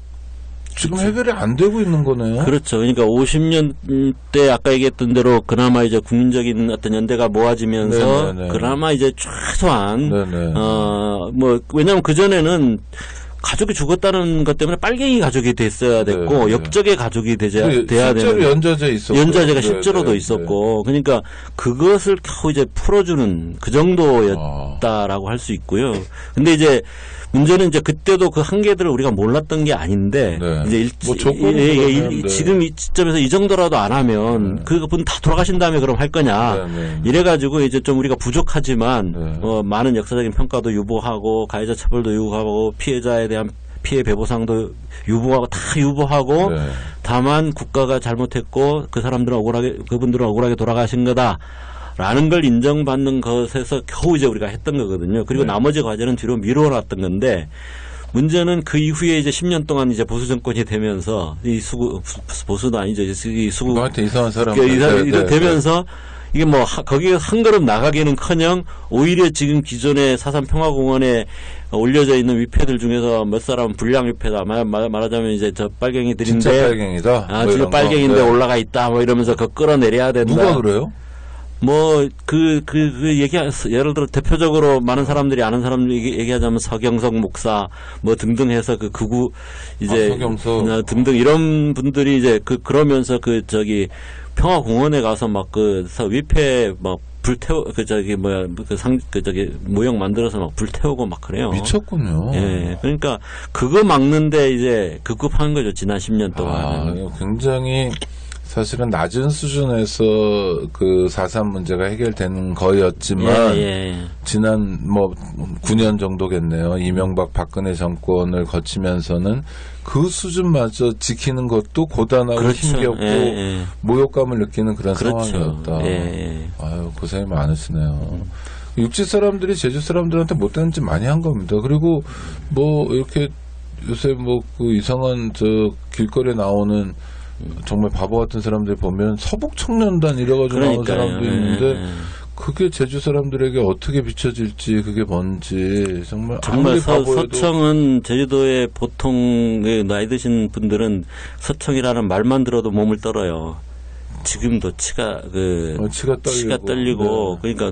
지금 해결이 안 되고 있는 거네요. 그렇죠. 그러니까 50년대 아까 얘기했던 대로 그나마 이제 국민적인 어떤 연대가 모아지면서 그나마 이제 최소한 왜냐하면 그 전에는 가족이 죽었다는 것 때문에 빨갱이 가족이 됐어야 됐고 역적의 가족이 돼야 되는 실제로 연좌제 있었고 연좌제가 실제로도 있었고 그러니까 그것을 겨우 이제 풀어주는 그 정도였다라고 할 수 있고요. 근데 이제 문제는 이제 그때도 그 한계들을 우리가 몰랐던 게 아닌데 이제 지금 이 시점에서 이 정도라도 안 하면 그분 다 돌아가신 다음에 그럼 할 거냐 이래가지고 이제 좀 우리가 부족하지만 많은 역사적인 평가도 유보하고 가해자 처벌도 유보하고 피해자에 대한 피해 배보상도 유보하고 다 유보하고 다만 국가가 잘못했고 그분들은 억울하게 돌아가신 거다. 라는 걸 인정받는 것에서 겨우 이제 우리가 했던 거거든요. 그리고 나머지 과제는 뒤로 미뤄놨던 건데 문제는 그 이후에 이제 10년 동안 이제 보수 정권이 되면서 보수도 아니죠. 이 수구 나한테 이상한 사람 되면서 이게 거기에 한 걸음 나가기는커녕 오히려 지금 기존의 사삼평화공원에 올려져 있는 위패들 중에서 몇 사람은 불량 위패다. 말하자면 이제 저 빨갱이들인데 진짜 빨갱이다. 진짜 빨갱인데 올라가 있다. 이러면서 그거 끌어내려야 된다. 누가 그래요? 예를 들어 대표적으로 많은 사람들이 아는 사람들이 얘기하자면 서경석 목사 등등 해서 서경석 등등 이런 분들이 이제 그러면서 평화공원에 가서 위패 불태워 모형 만들어서 막 불태우고 막 그래요. 미쳤군요. 예, 그러니까 그거 막는데 이제 급급한 거죠. 지난 10년 동안. 굉장히 사실은 낮은 수준에서 그 4.3 문제가 해결되는 거였지만 지난 9년 정도겠네요. 이명박 박근혜 정권을 거치면서는 그 수준마저 지키는 것도 고단하고 그렇죠. 힘겹고 모욕감을 느끼는 그런 그렇죠. 상황이었다. 아유, 고생이 많으시네요. 육지 사람들이 제주 사람들한테 못되는 짓 많이 한 겁니다. 그리고 이렇게 요새 그 이상한 길거리에 나오는 정말 바보 같은 사람들 보면 서북 청년단 이래가지고 나온 사람도 있는데 그게 제주 사람들에게 어떻게 비춰질지 그게 뭔지 정말 서청은 제주도의 보통 나이 드신 분들은 서청이라는 말만 들어도 몸을 떨어요. 지금도 치가 떨리고 그러니까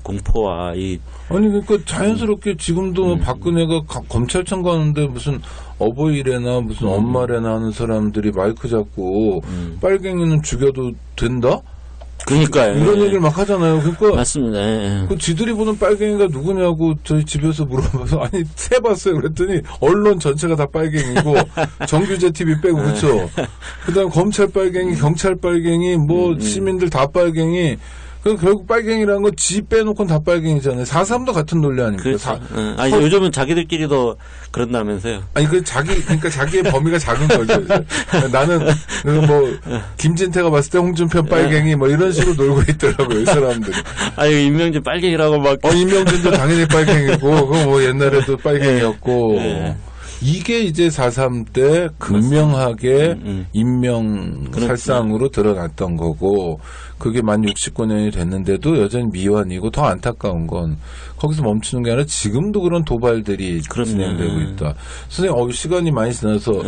공포와 아니 그러니까 자연스럽게 지금도 박근혜가 검찰청 가는데 무슨 어버이래나 무슨 엄마래나 하는 사람들이 마이크 잡고 빨갱이는 죽여도 된다? 그러니까요. 이런 얘기를 막 하잖아요. 그러니까 맞습니다. 그 지들이 보는 빨갱이가 누구냐고 저희 집에서 물어봐서 아니 세봤어요. 그랬더니 언론 전체가 다 빨갱이고 정규제 TV 빼고 그렇죠. 그다음 검찰 빨갱이, 경찰 빨갱이, 시민들 다 빨갱이. 그럼 결국 빨갱이라는 건 지 빼놓고는 다 빨갱이잖아요. 4.3도 같은 논리 아닙니까? 그렇죠. 아니, 요즘은 자기들끼리도 그런다면서요. 아니, 그러니까 자기의 범위가 작은 거죠. 나는, 김진태가 봤을 때 홍준표 빨갱이 이런 식으로 놀고 있더라고요, 이 사람들이. 아니, 임명진 빨갱이라고 막. 임명진도 당연히 빨갱이고, 그거 옛날에도 빨갱이였고. 이게 이제 4.3 때 극명하게 인명살상으로 드러났던 거고 그게 만 69년이 됐는데도 여전히 미완이고 더 안타까운 건 거기서 멈추는 게 아니라 지금도 그런 도발들이 진행되고 있다. 선생님 시간이 많이 지나서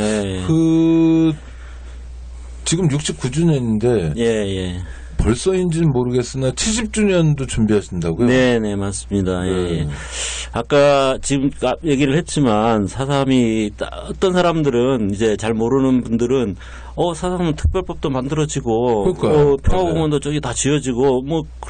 지금 69주년인데 벌써인지는 모르겠으나 70주년도 준비하신다고요? 네, 맞습니다. 아까 지금 얘기를 했지만 4.3이 어떤 사람들은 이제 잘 모르는 분들은 4.3은 특별법도 만들어지고 평화공원도 저기 다 지어지고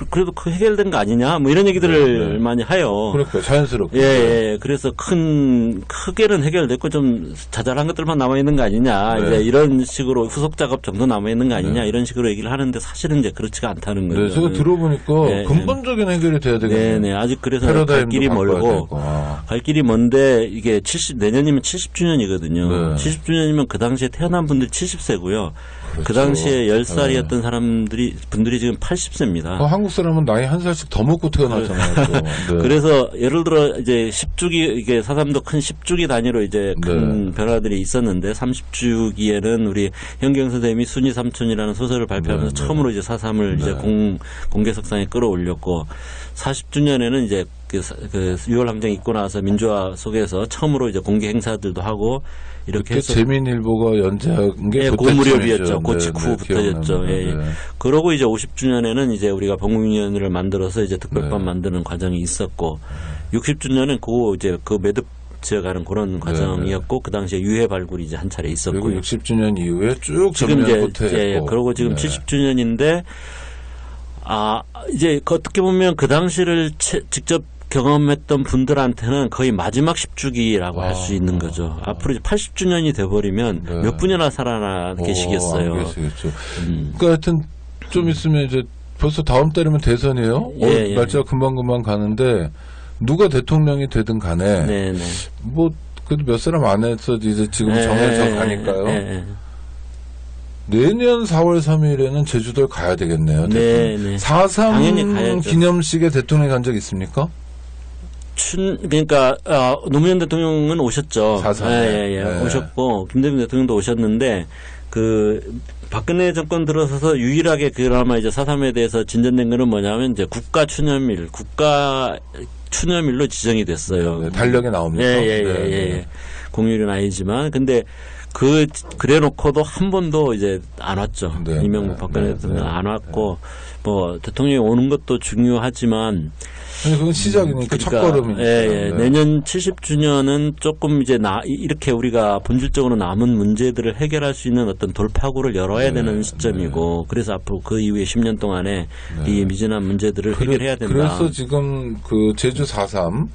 그래도 해결된 거 아니냐 이런 얘기들을 많이 해요. 그러니까 자연스럽게. 그래서 크게는 해결됐고 좀 자잘한 것들만 남아 있는 거 아니냐. 이제 이런 식으로 후속 작업 정도 남아 있는 거 아니냐 이런 식으로 얘기를 하는데 사실은 이제 그렇지가 않다는 거죠. 제가 들어보니까 근본적인 해결이 돼야 되겠네요. 아직 그래서 갈 길이 멀고 갈 길이 먼데 이게 내년이면 70주년이거든요. 70주년이면 그 당시에 태어난 분들이 70세고요. 그 당시에 10살이었던 분들이 지금 80세입니다. 한국 사람은 나이 한 살씩 더 먹고 태어나잖아요. 그래서 예를 들어 이제 10주기 이게 4.3도 큰 10주기 단위로 이제 큰 변화들이 있었는데 30주기에는 우리 현경 선생님이 순이 삼촌이라는 소설을 발표하면서 처음으로 이제 4.3을 이제 공개석상에 끌어올렸고 40주년에는 이제 그 6월 항쟁 있고 나서 민주화 속에서 처음으로 이제 공개 행사들도 하고 이렇게 해서 재민일보가 연재한 게 그 무렵이었죠. 그 직후부터였죠. 그러고 이제 50주년에는 이제 우리가 법무위원회를 만들어서 이제 특별법 만드는 과정이 있었고 60주년은 그 매듭 지어가는 그런 과정이었고 그 당시에 유해 발굴이 이제 한 차례 있었고요. 그리고 60주년 이후에 쭉 지금 전면 그러고 지금 70주년인데 이제 어떻게 보면 그 당시를 직접 경험했던 분들한테는 거의 마지막 10주기라고 할 수 있는 거죠. 앞으로 이제 80주년이 돼버리면 몇 분이나 살아나계시겠어요. 그러니까 하여튼 좀 있으면 이제 벌써 다음 달이면 대선이에요. 날짜가 금방 가는데 누가 대통령이 되든 간에 그래도 몇 사람 안에서 이제 지금 정해져 가니까요. 내년 4월 3일에는 제주도에 가야 되겠네요. 4.3 기념식에 대통령이 간 적 있습니까? 그러니까 노무현 대통령은 오셨죠. 4.3. 오셨고 김대중 대통령도 오셨는데 박근혜 정권 들어서서 유일하게 그나마 이제 4.3에 대해서 진전된 거는 뭐냐면 이제 국가 추념일로 지정이 됐어요. 달력에 나옵니다. 공휴일은 아니지만 근데 그래놓고도 한 번도 이제 안 왔죠. 이명박 박근혜 대통령 안 왔고 대통령이 오는 것도 중요하지만 아니, 그건 시작이니까 첫 걸음이니까. 예, 내년 70주년은 조금 이제 이렇게 우리가 본질적으로 남은 문제들을 해결할 수 있는 어떤 돌파구를 열어야 되는 시점이고, 그래서 앞으로 그 이후에 10년 동안에 이 미진한 문제들을 해결해야 된다. 그래서 지금 그 제주 4.3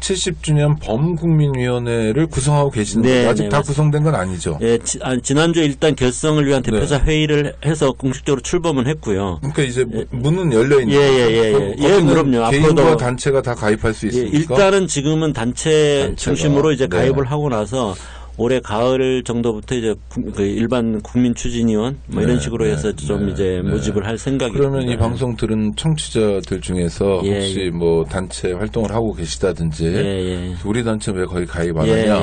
70주년 범국민위원회를 구성하고 계신데 아직 다 구성된 건 아니죠? 예, 지난주에 일단 결성을 위한 대표자 회의를 해서 공식적으로 출범은 했고요. 그러니까 이제 문은 열려 있는 예, 그럼요. 개인과 단체가 다 가입할 수 있습니까? 일단은 지금은 단체가 중심으로 이제 가입을 하고 나서 올해 가을 정도부터 이제 그 일반 국민 추진위원 뭐 이런 식으로 해서 좀 이제 모집을 할 생각입니다. 그러면 이 방송 들은 청취자들 중에서 혹시 뭐 단체 활동을 하고 계시다든지 우리 단체 왜 거기 가입 안 하냐?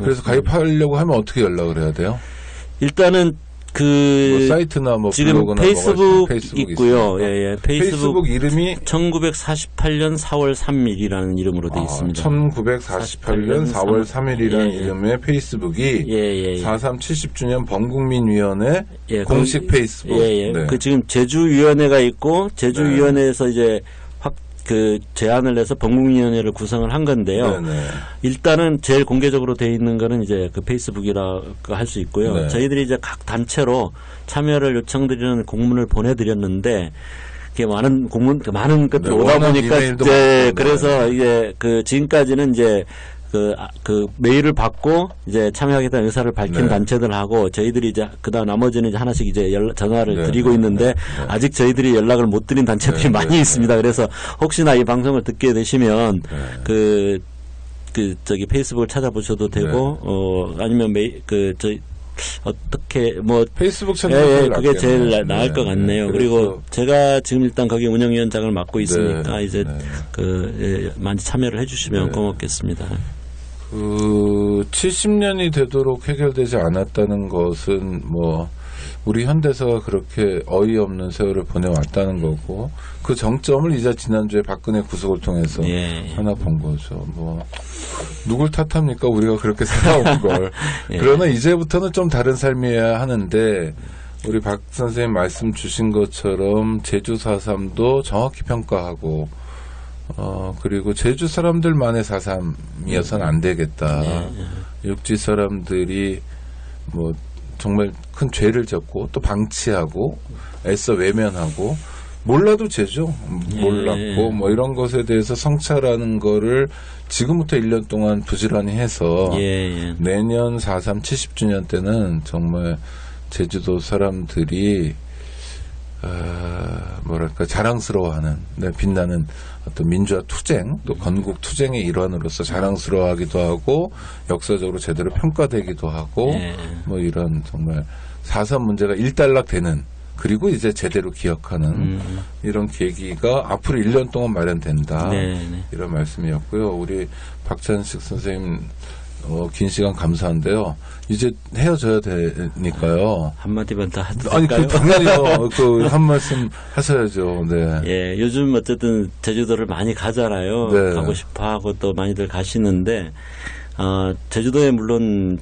그래서 가입하려고 하면 어떻게 연락을 해야 돼요? 일단은 그 뭐 사이트나 뭐 지금 블로그나 페이스북 있고요. 페이스북 이름이 1948년 4월 3일이라는 이름으로 되어 있습니다. 1948년 4월 3일이라는 이름의 페이스북이 4.3 70주년 범국민위원회 공식 페이스북. 그 지금 제주위원회가 있고 제주위원회에서 이제 그 제안을 해서 범국민위원회를 구성을 한 건데요. 일단은 제일 공개적으로 돼 있는 거는 이제 그 페이스북이라고 할 수 있고요. 저희들이 이제 각 단체로 참여를 요청드리는 공문을 보내드렸는데 이게 많은 많은 것들이 오다 보니까 이제 그래서 이게 그 지금까지는 이제 그 메일을 받고 이제 참여하겠다는 의사를 밝힌 단체들하고 저희들이 이제 그다음 나머지는 이제 하나씩 이제 전화를 드리고 있는데 아직 저희들이 연락을 못 드린 단체들이 많이 있습니다. 그래서 혹시나 이 방송을 듣게 되시면 저기 페이스북을 찾아보셔도 되고 아니면 어떻게 뭐 페이스북 찾아보셔도 그게 제일 나을 것 같네요. 그리고 제가 지금 일단 거기 운영위원장을 맡고 있으니까 이제 많이 참여를 해주시면 고맙겠습니다. 그 70년이 되도록 해결되지 않았다는 것은 뭐 우리 현대사가 그렇게 어이없는 세월을 보내왔다는 거고 그 정점을 이제 지난주에 박근혜 구속을 통해서 하나 본 거죠. 뭐 누굴 탓합니까? 우리가 그렇게 살아온 걸. 그러나 이제부터는 좀 다른 삶이어야 하는데 우리 박 선생님 말씀 주신 것처럼 제주 4.3도 정확히 평가하고 그리고 제주 사람들만의 4.3이어서는 안 되겠다. 육지 사람들이 뭐 정말 큰 죄를 졌고 또 방치하고 애써 외면하고 몰라도 죄죠. 몰랐고 뭐 이런 것에 대해서 성찰하는 거를 지금부터 1년 동안 부지런히 해서 내년 4.3 70주년 때는 정말 제주도 사람들이 뭐랄까 자랑스러워하는 빛나는 어떤 민주화 투쟁 또 건국 투쟁의 일환으로서 자랑스러워하기도 하고 역사적으로 제대로 평가되기도 하고 뭐 이런 정말 4.3 문제가 일단락되는 그리고 이제 제대로 기억하는 이런 계기가 앞으로 1년 동안 마련된다. 이런 말씀이었고요. 우리 박찬식 선생님 긴 시간 감사한데요. 이제 헤어져야 되니까요. 한마디만 더 하도 아니, 당연히요. 한 말씀 하셔야죠. 요즘 어쨌든 제주도를 많이 가잖아요. 가고 싶어 하고 또 많이들 가시는데, 제주도에 물론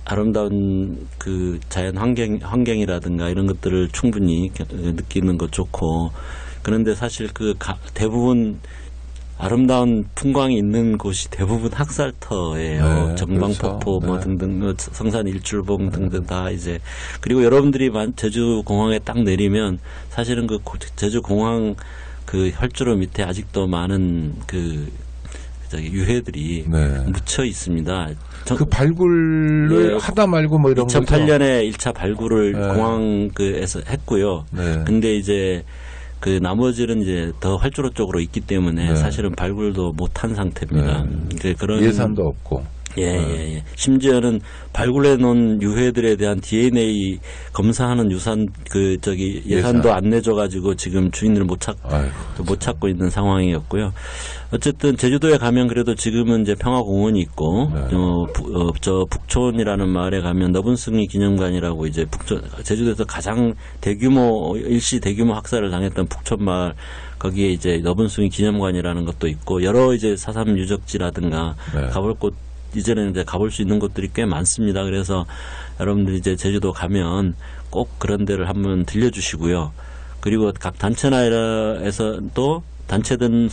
아름다운 그 자연 환경이라든가 이런 것들을 충분히 느끼는 것 좋고, 그런데 사실 대부분 아름다운 풍광이 있는 곳이 대부분 학살터예요. 정방폭포 뭐 등등 성산 일출봉 등등 다 이제 그리고 여러분들이 제주 공항에 딱 내리면 사실은 그 제주 공항 그 혈주로 밑에 아직도 많은 유해들이 묻혀 있습니다. 그 발굴을 하다 말고 뭐 이런 2008년에 1차 발굴을 공항에서 했고요. 근데 이제 그 나머지는 이제 더 활주로 쪽으로 있기 때문에 사실은 발굴도 못한 상태입니다. 그런 예산도 없고. 심지어는 발굴해 놓은 유해들에 대한 DNA 검사하는 예산도 안 내줘가지고 지금 주인을 못 찾고 있는 상황이었고요. 어쨌든 제주도에 가면 그래도 지금은 이제 평화공원이 있고 저 북촌이라는 마을에 가면 너분승이 기념관이라고 이제 제주도에서 가장 일시 대규모 학살을 당했던 북촌 마을 거기에 이제 너분승이 기념관이라는 것도 있고 여러 이제 4.3 유적지라든가 가볼 곳 이제는 이제 가볼 수 있는 곳들이 꽤 많습니다. 그래서 여러분들이 이제 제주도 가면 꼭 그런 데를 한번 들려주시고요. 그리고 각 단체나에서도 단체든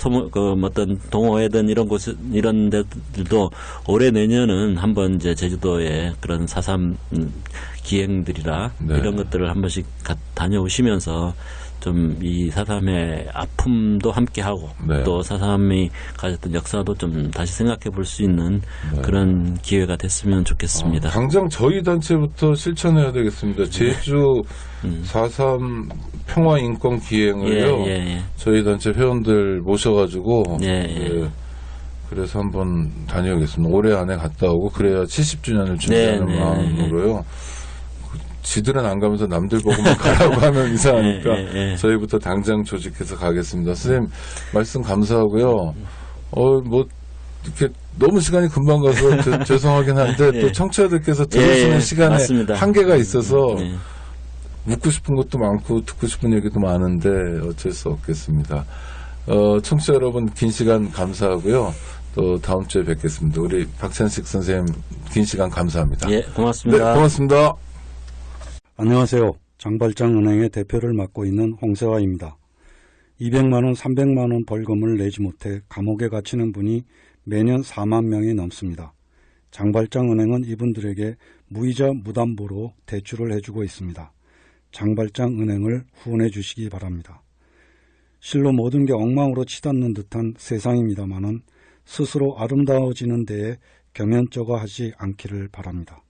어떤 동호회든 이런 데들도 올해 내년은 한번 이제 제주도에 그런 4.3 기행들이라 네. 이런 것들을 한 번씩 다녀오시면서 좀 이 4.3의 아픔도 함께 하고 네. 또 4.3이 가졌던 역사도 좀 다시 생각해 볼 수 있는 네. 그런 기회가 됐으면 좋겠습니다. 당장 저희 단체부터 실천해야 되겠습니다. 제주 4.3 평화인권 기행을요. 예. 저희 단체 회원들 모셔가지고 예. 그래서 한번 다녀오겠습니다. 올해 안에 갔다 오고 그래야 70주년을 준비하는 네. 마음으로요. 지들은 안 가면서 남들 보고만 가라고 하면 이상하니까 예. 저희부터 당장 조직해서 가겠습니다. 선생님 말씀 감사하고요. 뭐 이렇게 너무 시간이 금방 가서 죄송하긴 한데 또 청취자들께서 들으시는 시간에 맞습니다. 한계가 있어서 묻고 싶은 것도 많고 듣고 싶은 얘기도 많은데 어쩔 수 없겠습니다. 청취자 여러분 긴 시간 감사하고요. 또 다음 주에 뵙겠습니다. 우리 박찬식 선생님 긴 시간 감사합니다. 예, 고맙습니다. 네, 고맙습니다. 안녕하세요. 장발장은행의 대표를 맡고 있는 홍세화입니다. 200만 원, 300만 원 벌금을 내지 못해 감옥에 갇히는 분이 매년 4만 명이 넘습니다. 장발장은행은 이분들에게 무이자 무담보로 대출을 해주고 있습니다. 장발장은행을 후원해 주시기 바랍니다. 실로 모든 게 엉망으로 치닫는 듯한 세상입니다마는 스스로 아름다워지는 데에 경연쩍어 하지 않기를 바랍니다.